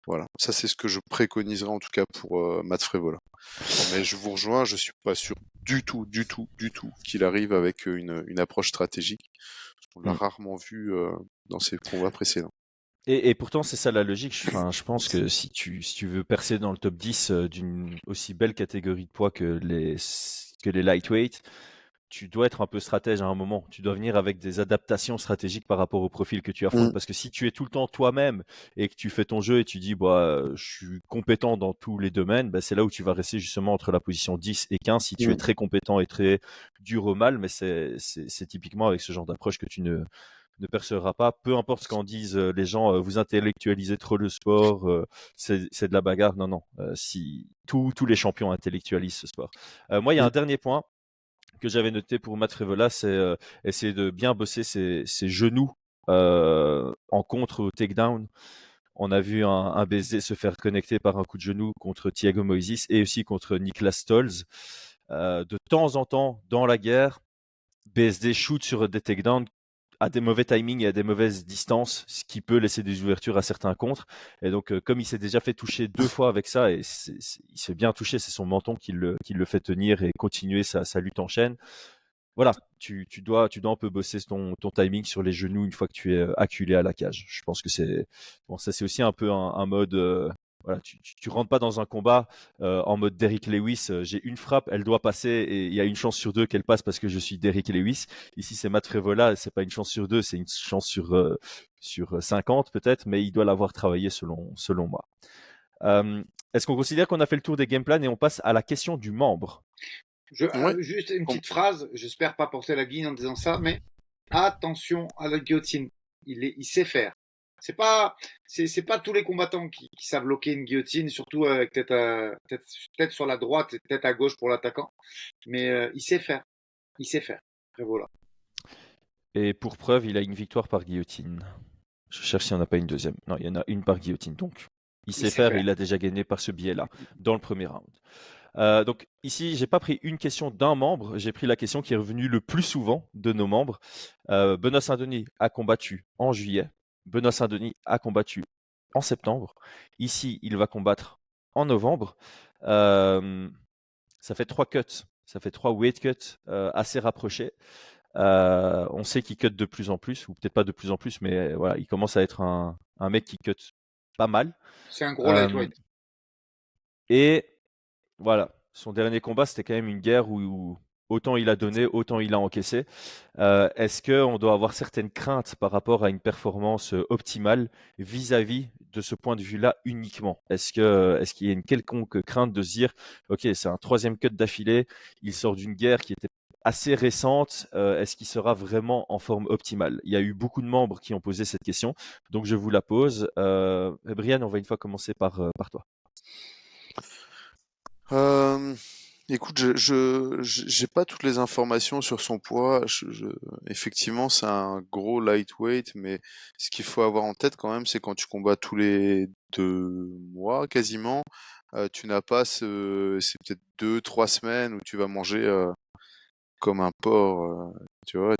Voilà, ça c'est ce que je préconiserais en tout cas pour Matt Frevola. Mais je vous rejoins, je suis pas sûr du tout qu'il arrive avec une approche stratégique. On l'a Mm. rarement vu dans ses combats précédents. Et pourtant, c'est ça la logique. Enfin, je pense que si tu veux percer dans le top 10 d'une aussi belle catégorie de poids que les lightweight, tu dois être un peu stratège à un moment. Tu dois venir avec des adaptations stratégiques par rapport au profil que tu affrontes. Parce que si tu es tout le temps toi-même et que tu fais ton jeu et tu dis, bah, je suis compétent dans tous les domaines, bah, c'est là où tu vas rester justement entre la position 10 et 15 si tu es très compétent et très dur au mal. Mais c'est typiquement avec ce genre d'approche que tu ne percera pas, peu importe ce qu'en disent les gens, vous intellectualisez trop le sport, c'est de la bagarre. Non, non, si tous les champions intellectualisent ce sport. Moi, il y a un dernier point que j'avais noté pour Matt Frevola, c'est essayer de bien bosser ses genoux en contre au takedown. On a vu un BSD se faire connecter par un coup de genou contre Thiago Moises et aussi contre Niklas Stolz. De temps en temps, dans la guerre, BSD shoot sur des takedowns à des mauvais timings et à des mauvaises distances, ce qui peut laisser des ouvertures à certains contres. Et donc, comme il s'est déjà fait toucher 2 fois avec ça, et il se fait bien toucher, c'est son menton qui le fait tenir et continuer sa lutte en chaîne. voilà, tu dois un peu bosser ton timing sur les genoux une fois que tu es acculé à la cage. Je pense que ça c'est aussi un peu un mode. Voilà, tu rentres pas dans un combat en mode Derrick Lewis. J'ai une frappe, elle doit passer et il y a une chance sur deux qu'elle passe parce que je suis Derrick Lewis. Ici, c'est Matt Frevola, c'est pas une chance sur deux, c'est une chance sur 50 peut-être, mais il doit l'avoir travaillé selon moi. Est-ce qu'on considère qu'on a fait le tour des game plans et on passe à la question du membre? Ouais. Juste une petite phrase, j'espère pas porter la guine en disant ça, mais attention à la guillotine. Il sait faire. C'est pas tous les combattants qui savent bloquer une guillotine, surtout avec tête sur la droite et tête à gauche pour l'attaquant. Mais il sait faire. Il sait faire. Après, voilà. Et pour preuve, il a une victoire par guillotine. Je cherche s'il n'y en a pas une deuxième. Non, il y en a une par guillotine. Donc, il sait faire et il a déjà gagné par ce biais-là, dans le premier round. Donc ici, j'ai pas pris une question d'un membre, j'ai pris la question qui est revenue le plus souvent de nos membres. Benoît Saint-Denis a combattu en juillet. Benoît Saint-Denis a combattu en septembre. Ici, il va combattre en novembre. Ça fait 3 cuts, ça fait 3 weight cuts assez rapprochés. On sait qu'il cut de plus en plus, ou peut-être pas de plus en plus, mais voilà, il commence à être un mec qui cut pas mal. C'est un gros lightweight. Et voilà, son dernier combat, c'était quand même une guerre où autant il a donné, autant il a encaissé. Est-ce qu'on doit avoir certaines craintes par rapport à une performance optimale vis-à-vis de ce point de vue-là uniquement? Est-ce qu'il y a une quelconque crainte de se dire, ok, c'est un 3e cut d'affilée, il sort d'une guerre qui était assez récente, est-ce qu'il sera vraiment en forme optimale? Il y a eu beaucoup de membres qui ont posé cette question, donc je vous la pose. Brian, on va une fois commencer par toi. Écoute, j'ai pas toutes les informations sur son poids. Effectivement, c'est un gros lightweight, mais ce qu'il faut avoir en tête quand même, c'est quand tu combats tous les 2 mois quasiment, tu n'as pas c'est peut-être 2, 3 semaines où tu vas manger comme un porc. Tu vois,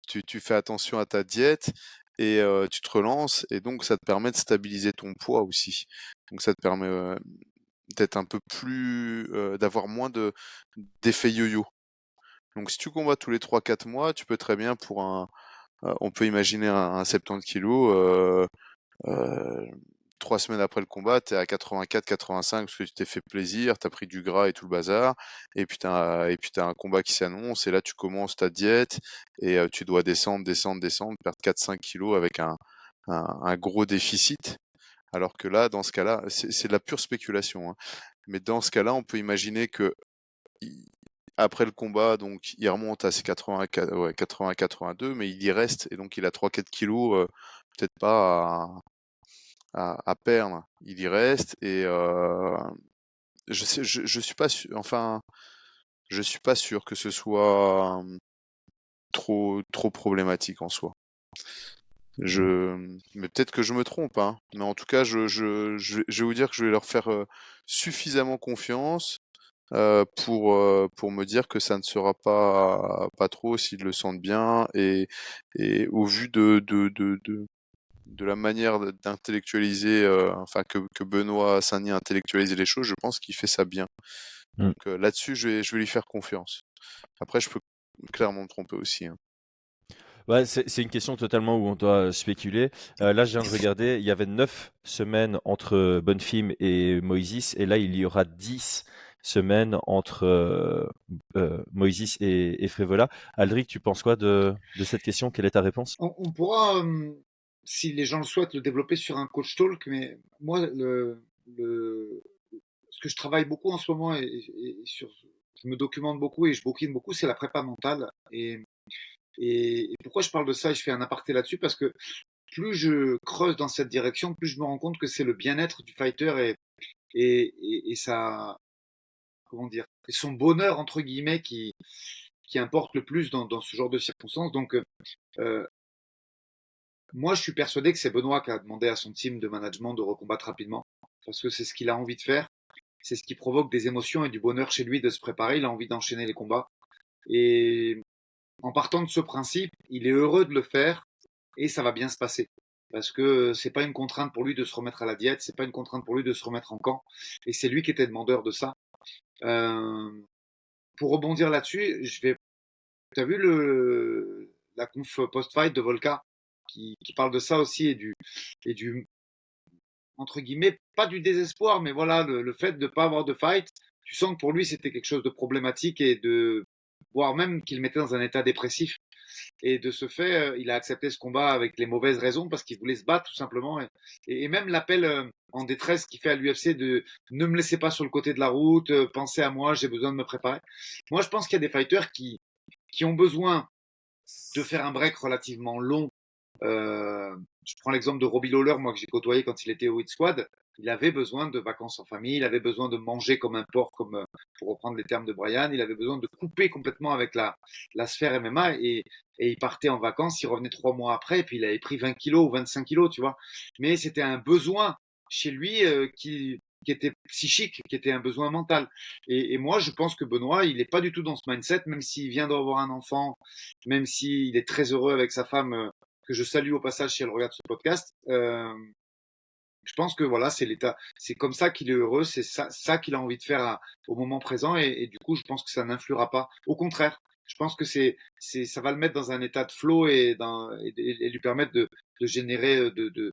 tu fais attention à ta diète et tu te relances, et donc ça te permet de stabiliser ton poids aussi. Donc ça te permet d'être un peu plus, d'avoir moins d'effets yo-yo. Donc si tu combats tous les 3, 4 mois, tu peux très bien on peut imaginer un 70 kilos, 3 semaines après le combat, tu es à 84-85 parce que tu t'es fait plaisir, tu as pris du gras et tout le bazar, et puis tu as un combat qui s'annonce, et là tu commences ta diète, et tu dois descendre, perdre 4-5 kilos avec un gros déficit. Alors que là, dans ce cas-là, c'est de la pure spéculation, hein. Mais dans ce cas-là, on peut imaginer que après le combat, donc il remonte à ses 80-82, mais il y reste, et donc il a 3-4 kilos, peut-être pas à perdre. Il y reste, et je suis pas sûr, enfin, je suis pas sûr que ce soit trop problématique en soi. Mais peut-être que je me trompe, hein. Mais en tout cas, je vais vous dire que je vais leur faire suffisamment confiance pour me dire que ça ne sera pas trop s'ils le sentent bien, et au vu de la manière d'intellectualiser, enfin que Benoît Saint-Denis a intellectualisé les choses, je pense qu'il fait ça bien. Donc là-dessus, je vais lui faire confiance. Après, je peux clairement me tromper aussi, hein. Ouais, c'est une question totalement où on doit spéculer. Là, je viens de regarder, il y avait 9 semaines entre Bonfim et Moïse, et là, il y aura 10 semaines entre Moïse et Frévola. Aldric, tu penses quoi de cette question? Quelle est ta réponse? On pourra, si les gens le souhaitent, le développer sur un coach talk, mais moi, ce que je travaille beaucoup en ce moment, je me documente beaucoup et je bouquine beaucoup, c'est la prépa mentale. Et pourquoi je parle de ça et je fais un aparté là-dessus? Parce que plus je creuse dans cette direction, plus je me rends compte que c'est le bien-être du fighter et comment dire, et son bonheur, entre guillemets, qui importe le plus dans ce genre de circonstances. Donc, moi, je suis persuadé que c'est Benoît qui a demandé à son team de management de recombattre rapidement, parce que c'est ce qu'il a envie de faire. C'est ce qui provoque des émotions et du bonheur chez lui de se préparer. Il a envie d'enchaîner les combats. Et en partant de ce principe, il est heureux de le faire et ça va bien se passer. Parce que c'est pas une contrainte pour lui de se remettre à la diète, c'est pas une contrainte pour lui de se remettre en camp. Et c'est lui qui était demandeur de ça. Pour rebondir là-dessus, je vais as vu la conf post-fight de Volka qui parle de ça aussi et du entre guillemets, pas du désespoir, mais voilà, le fait de ne pas avoir de fight, tu sens que pour lui, c'était quelque chose de problématique et voire même qu'il mettait dans un état dépressif. Et de ce fait, il a accepté ce combat avec les mauvaises raisons parce qu'il voulait se battre tout simplement. Et même l'appel en détresse qu'il fait à l'UFC de ne me laissez pas sur le côté de la route, pensez à moi, j'ai besoin de me préparer. Moi, je pense qu'il y a des fighters qui ont besoin de faire un break relativement long. Je prends l'exemple de Robbie Lawler, moi que j'ai côtoyé quand il était au Hit Squad. Il avait besoin de vacances en famille, il avait besoin de manger comme un porc, comme pour reprendre les termes de Brian. Il avait besoin de couper complètement avec la sphère MMA et il partait en vacances. Il revenait 3 mois après et puis il avait pris 20 kilos ou 25 kilos, tu vois. Mais c'était un besoin chez lui qui était psychique, qui était un besoin mental. Et moi, je pense que Benoît, il n'est pas du tout dans ce mindset, même s'il vient d'avoir un enfant, même s'il est très heureux avec sa femme, que je salue au passage si elle regarde ce podcast. Je pense que voilà, c'est l'état, c'est comme ça qu'il est heureux, c'est ça qu'il a envie de faire au moment présent, et du coup, je pense que ça n'influera pas. Au contraire, je pense que ça va le mettre dans un état de flow et lui permettre de générer de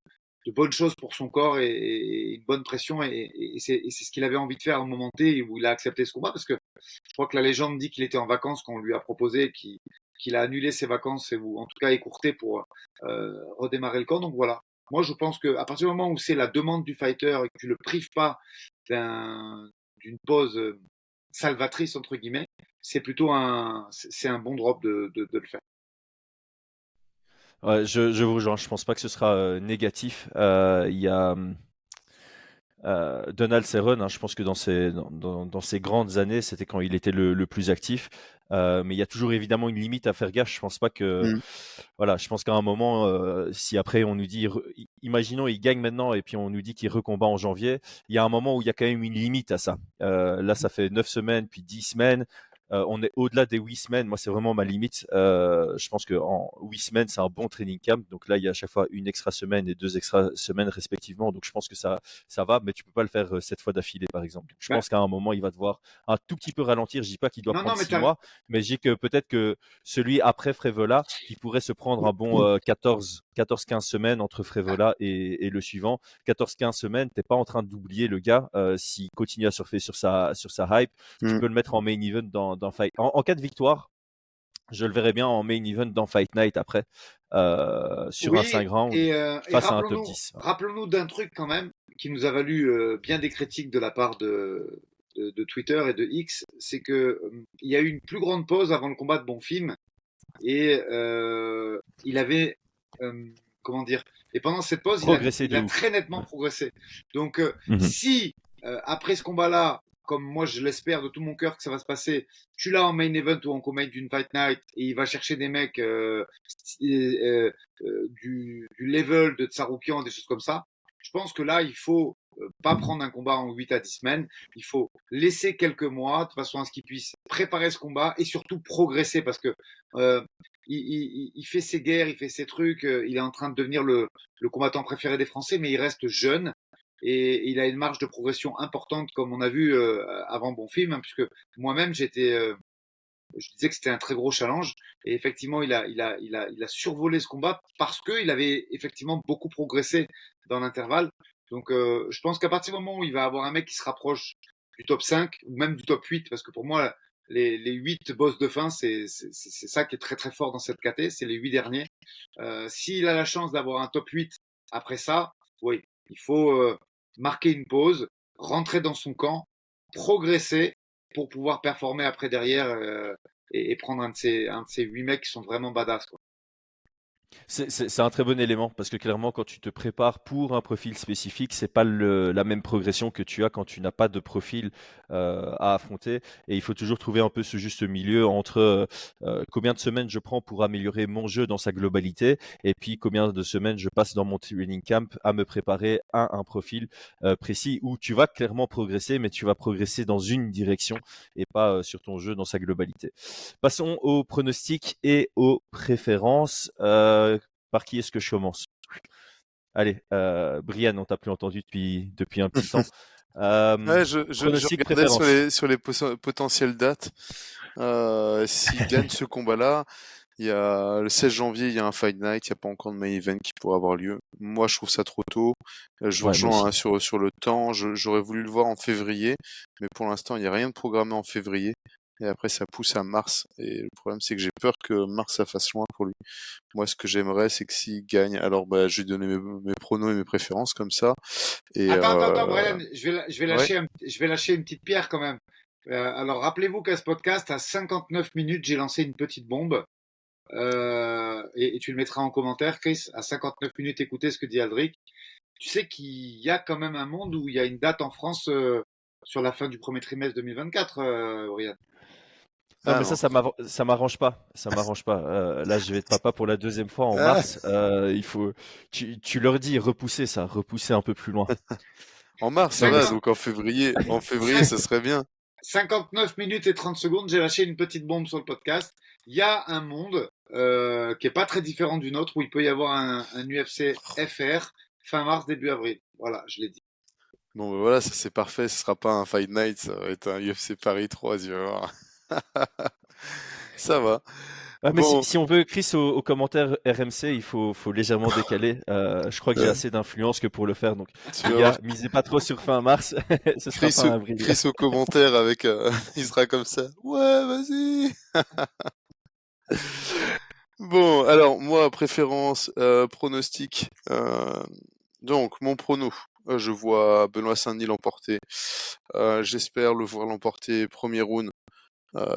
bonnes choses pour son corps et une bonne pression, et c'est ce qu'il avait envie de faire à un moment T où il a accepté ce combat, parce que je crois que la légende dit qu'il était en vacances quand on lui a proposé, qu'il a annulé ses vacances ou en tout cas écourté pour redémarrer le camp. Donc voilà. Moi, je pense qu'à partir du moment où c'est la demande du fighter et que tu le prives pas d'une pause salvatrice entre guillemets, c'est plutôt c'est un bon drop de le faire. Ouais, je vous rejoins. Je pense pas que ce sera négatif. Il y a Donald Cerrone, hein, je pense que dans ses grandes années, c'était quand il était le plus actif. Mais il y a toujours évidemment une limite à faire gaffe. Je pense pas que, voilà, je pense qu'à un moment, si après on nous dit, imaginons il gagne maintenant et puis on nous dit qu'il recombat en janvier, il y a un moment où il y a quand même une limite à ça. Là, ça fait 9 semaines, puis 10 semaines. On est au-delà des 8 semaines. Moi, c'est vraiment ma limite. Je pense qu'en 8 semaines, c'est un bon training camp. Donc là, il y a à chaque fois une extra semaine et 2 extra semaines respectivement. Donc je pense que ça va, mais tu peux pas le faire 7 fois d'affilée, par exemple. Je pense qu'à un moment, il va devoir un tout petit peu ralentir. Je dis pas qu'il doit prendre 6 mois, mais je dis que peut-être que celui après Frevola, il pourrait se prendre un bon 14-15 semaines entre Frevola et le suivant. 14-15 semaines, t'es pas en train d'oublier le gars. S'il continue à surfer sur sa hype, tu peux le mettre en main event dans Fight. En cas de victoire, je le verrais bien en main event dans Fight Night après, sur un 5 rounds face à un top 10. Rappelons-nous d'un truc quand même qui nous a valu bien des critiques de la part de Twitter et de X, c'est que il y a eu une plus grande pause avant le combat de Bonfim et il avait comment dire, et pendant cette pause il a très nettement progressé. Donc si après ce combat-là, comme moi je l'espère de tout mon cœur que ça va se passer, tu l'as en main event ou en co-main d'une Fight Night et il va chercher des mecs du level de Tsaroukian, des choses comme ça, je pense que là il faut pas prendre un combat en 8 à 10 semaines, il faut laisser quelques mois de façon à ce qu'il puisse préparer ce combat et surtout progresser, parce que il fait ses guerres, il fait ses trucs, il est en train de devenir le combattant préféré des Français, mais il reste jeune et il a une marge de progression importante, comme on a vu avant Bonfim, hein, puisque moi-même je disais que c'était un très gros challenge, et effectivement il a survolé ce combat parce qu'il avait effectivement beaucoup progressé dans l'intervalle. Donc je pense qu'à partir du moment où il va avoir un mec qui se rapproche du top 5 ou même du top 8, parce que pour moi les 8 boss de fin, c'est ça qui est très très fort dans cette KT, c'est les 8 derniers. S'il a la chance d'avoir un top 8 après ça, oui, il faut marquer une pause, rentrer dans son camp, progresser pour pouvoir performer après derrière et prendre un de ces 8 mecs qui sont vraiment badass, quoi. C'est un très bon élément, parce que clairement, quand tu te prépares pour un profil spécifique, c'est pas la même progression que tu as quand tu n'as pas de profil à affronter. Et il faut toujours trouver un peu ce juste milieu entre combien de semaines je prends pour améliorer mon jeu dans sa globalité, et puis combien de semaines je passe dans mon training camp à me préparer à un profil précis où tu vas clairement progresser, mais tu vas progresser dans une direction et pas sur ton jeu dans sa globalité. Passons aux pronostics et aux préférences. Par qui est-ce que je commence? Allez, Brian, on t'a plus entendu depuis un petit temps. Ouais, je regardais sur les potentielles dates. S'il gagne ce combat-là, il y a le 16 janvier, il y a un Fight Night, il n'y a pas encore de main event qui pourrait avoir lieu. Moi, je trouve ça trop tôt. Je vous Ouais, moi rejoins aussi. hein, sur le temps. J'aurais voulu le voir en février, mais pour l'instant, il n'y a rien de programmé en février. Et après, ça pousse à mars. Et le problème, c'est que j'ai peur que mars, ça fasse loin pour lui. Moi, ce que j'aimerais, c'est que s'il gagne, alors bah, je vais donner mes pronos et mes préférences comme ça. Et Attends, Brian, ouais. je vais lâcher une petite pierre quand même. Alors, rappelez-vous qu'à ce podcast, à 59 minutes, j'ai lancé une petite bombe. Et tu le mettras en commentaire, Chris. À 59 minutes, écoutez ce que dit Aldric. Tu sais qu'il y a quand même un monde où il y a une date en France sur la fin du premier trimestre 2024, Brian. Non, Ah mais non. ça m'arrange pas. Ça m'arrange pas. Là, je vais être papa pour la deuxième fois en Ah, mars. Tu leur dis repousser un peu plus loin. en mars, ça Non, mais va. 50, Donc en février, ça serait bien. 59 minutes et 30 secondes, j'ai lâché une petite bombe sur le podcast. Il y a un monde qui est pas très différent du nôtre où il peut y avoir un UFC FR fin mars, début avril. Voilà, je l'ai dit. Bon, ben voilà, ça c'est parfait. Ce sera pas un Fight Night, ça va être un UFC Paris 3, tu vas voir. Ça va. ah, mais Bon, si on veut, Chris, au commentaire RMC, faut légèrement décaler. Je crois que j'ai euh, assez d'influence que pour le faire. Donc, tu les vas voir gars, misez pas trop sur fin mars. Ce sera Chris, fin avril. Chris au commentaire avec, il sera comme ça. Ouais, vas-y. Bon, alors moi, préférence, pronostic. Donc, mon prono, je vois Benoît Saint-Denis l'emporter. J'espère le voir l'emporter premier round,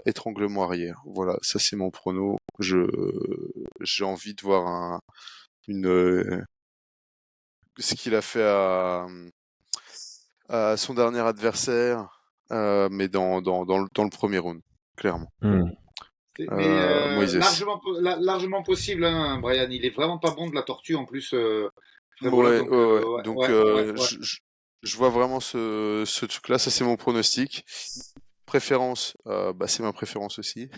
étranglement arrière. Voilà, ça c'est mon prono. J'ai envie de voir une, ce qu'il a fait à son dernier adversaire, mais dans le premier round, clairement. Hmm. Mais Moïse. largement possible, hein, Brian. Il est vraiment pas bon de la tortue en plus, Frévola. Ouais, Donc, ouais, ouais. Donc, ouais. je vois vraiment ce truc-là. Ça, c'est mon pronostic. Préférence, bah, c'est ma préférence aussi.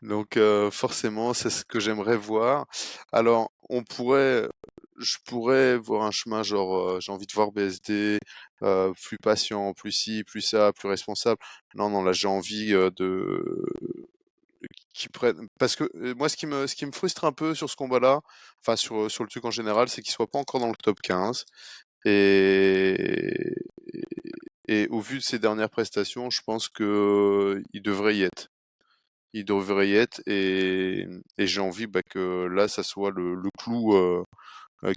Donc, forcément, c'est ce que j'aimerais voir. Alors, je pourrais voir un chemin genre, j'ai envie de voir BSD, plus patient, plus ci, plus ça, plus responsable. Non, non, là, j'ai envie qui prennent parce que moi ce qui me frustre un peu sur ce combat-là, enfin sur le truc en général, c'est qu'il soit pas encore dans le top 15 et et au vu de ses dernières prestations, je pense que il devrait y être. Il devrait y être et j'ai envie bah, que là ça soit le clou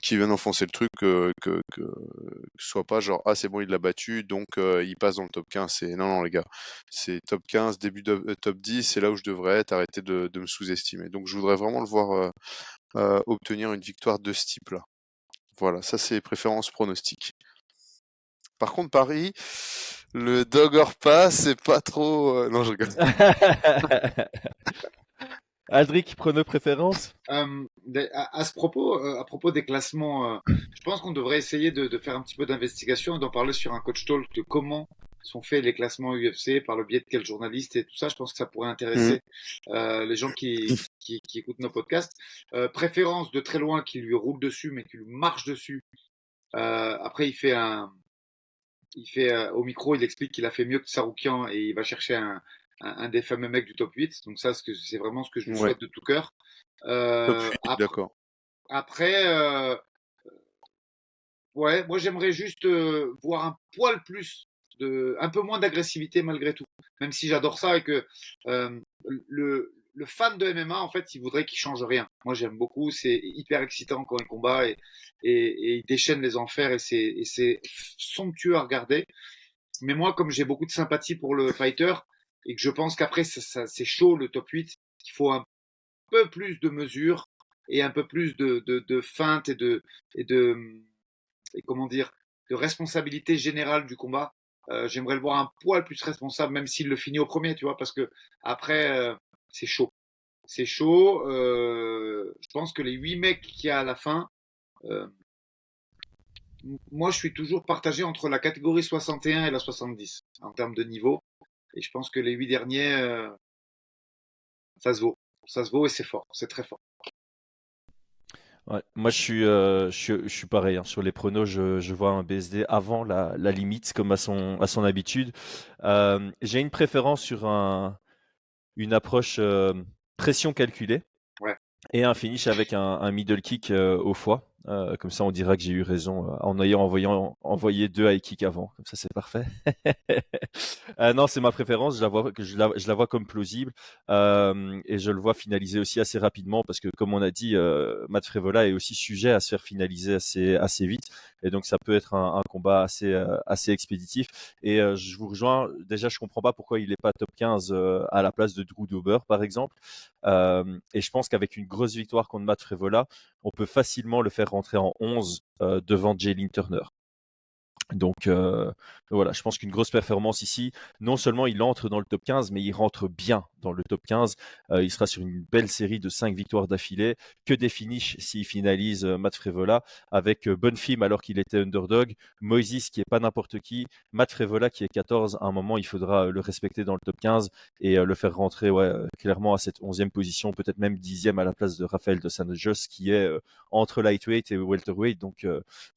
qui vienne enfoncer le truc que ce soit pas genre ah c'est bon il l'a battu donc il passe dans le top 15. C'est non non les gars, c'est top 15 début de top 10, c'est là où je devrais être, arrêtez de me sous-estimer. Donc je voudrais vraiment le voir obtenir une victoire de ce type là. Voilà, ça c'est préférence pronostic. Par contre Paris, le dog or pas, c'est pas trop non je rigole. Aldric, prono préférence? À propos des classements, je pense qu'on devrait essayer de faire un petit peu d'investigation et d'en parler sur un coach talk de comment sont faits les classements UFC, par le biais de quels journalistes et tout ça. Je pense que ça pourrait Mhm. intéresser les gens qui écoutent nos podcasts. Préférence de très loin qui lui roule dessus, mais qui lui marche dessus. Après, il fait au micro, il explique qu'il a fait mieux que Saroukian et il va chercher un des fameux mecs du top 8. Donc ça, c'est vraiment ce que je lui Ouais, souhaite de tout cœur. top Euh, 8, après, d'accord. après ouais, moi j'aimerais juste voir un poil plus un peu moins d'agressivité malgré tout. Même si j'adore ça et que euh, le fan de MMA, en fait, il voudrait qu'il change rien. Moi j'aime beaucoup, c'est hyper excitant quand il combat et il déchaîne les enfers et c'est somptueux à regarder. Mais moi, comme j'ai beaucoup de sympathie pour le fighter et que je pense qu'après c'est chaud le top 8, il faut un peu plus de mesure et un peu plus de feinte et de et comment dire, de responsabilité générale du combat. J'aimerais le voir un poil plus responsable, même s'il le finit au premier, tu vois, parce que après, c'est chaud. C'est chaud. Je pense que les 8 mecs qu'il y a à la fin, euh, moi, je suis toujours partagé entre la catégorie 61 et la 70 en termes de niveau. Et je pense que les 8 derniers, ça se vaut. Ça se vaut et c'est fort. C'est très fort. Ouais, moi je suis pareil, hein. Sur les pronos, je vois un BSD avant la limite, comme à son habitude. J'ai une préférence sur une approche pression calculée. Ouais. Et un finish avec un middle kick au foie. Comme ça, on dira que j'ai eu raison en ayant envoyé 2 high kicks avant. Comme ça, c'est parfait. Non, c'est ma préférence. Je la vois comme plausible. Et je le vois finaliser aussi assez rapidement parce que, comme on a dit, Matt Frevola est aussi sujet à se faire finaliser assez vite. Et donc, ça peut être un combat assez expéditif. Et je vous rejoins. Déjà, je comprends pas pourquoi il n'est pas top 15 à la place de Drew Dober, par exemple. Et je pense qu'avec une grosse victoire contre Matt Frevola, on peut facilement le faire rentrer en 11 devant Jalen Turner. Donc voilà, je pense qu'une grosse performance ici. Non seulement il entre dans le top 15, mais il rentre bien dans le top 15. Il sera sur une belle série de 5 victoires d'affilée, que des finishes s'il finalise Matt Frevola, avec Bonfim alors qu'il était underdog, Moises qui est pas n'importe qui, Matt Frevola qui est 14. À un moment, il faudra le respecter dans le top 15 et le faire rentrer clairement à cette 11e position, peut-être même 10e à la place de Rafael dos Anjos qui est entre lightweight et welterweight. Donc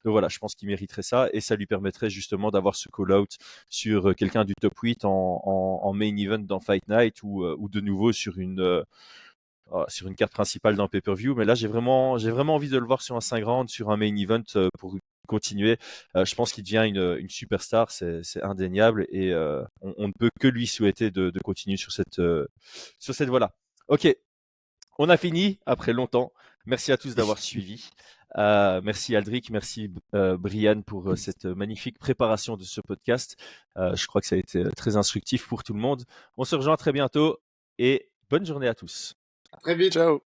voilà, je pense qu'il mériterait ça et ça lui permettrait justement d'avoir ce call-out sur quelqu'un du top 8 en main event dans Fight Night ou de nouveau sur une carte principale d'un pay-per-view. Mais là, j'ai vraiment envie de le voir sur un 5 rounds, sur un main event pour continuer. Je pense qu'il devient une superstar, c'est indéniable et on ne peut que lui souhaiter de continuer sur cette voie-là. Ok, on a fini après longtemps. Merci à tous d'avoir suivi. Merci Aldric, merci Brian pour cette magnifique préparation de ce podcast. Je crois que ça a été très instructif pour tout le monde. On se rejoint très bientôt et bonne journée à tous. À très vite. Ciao.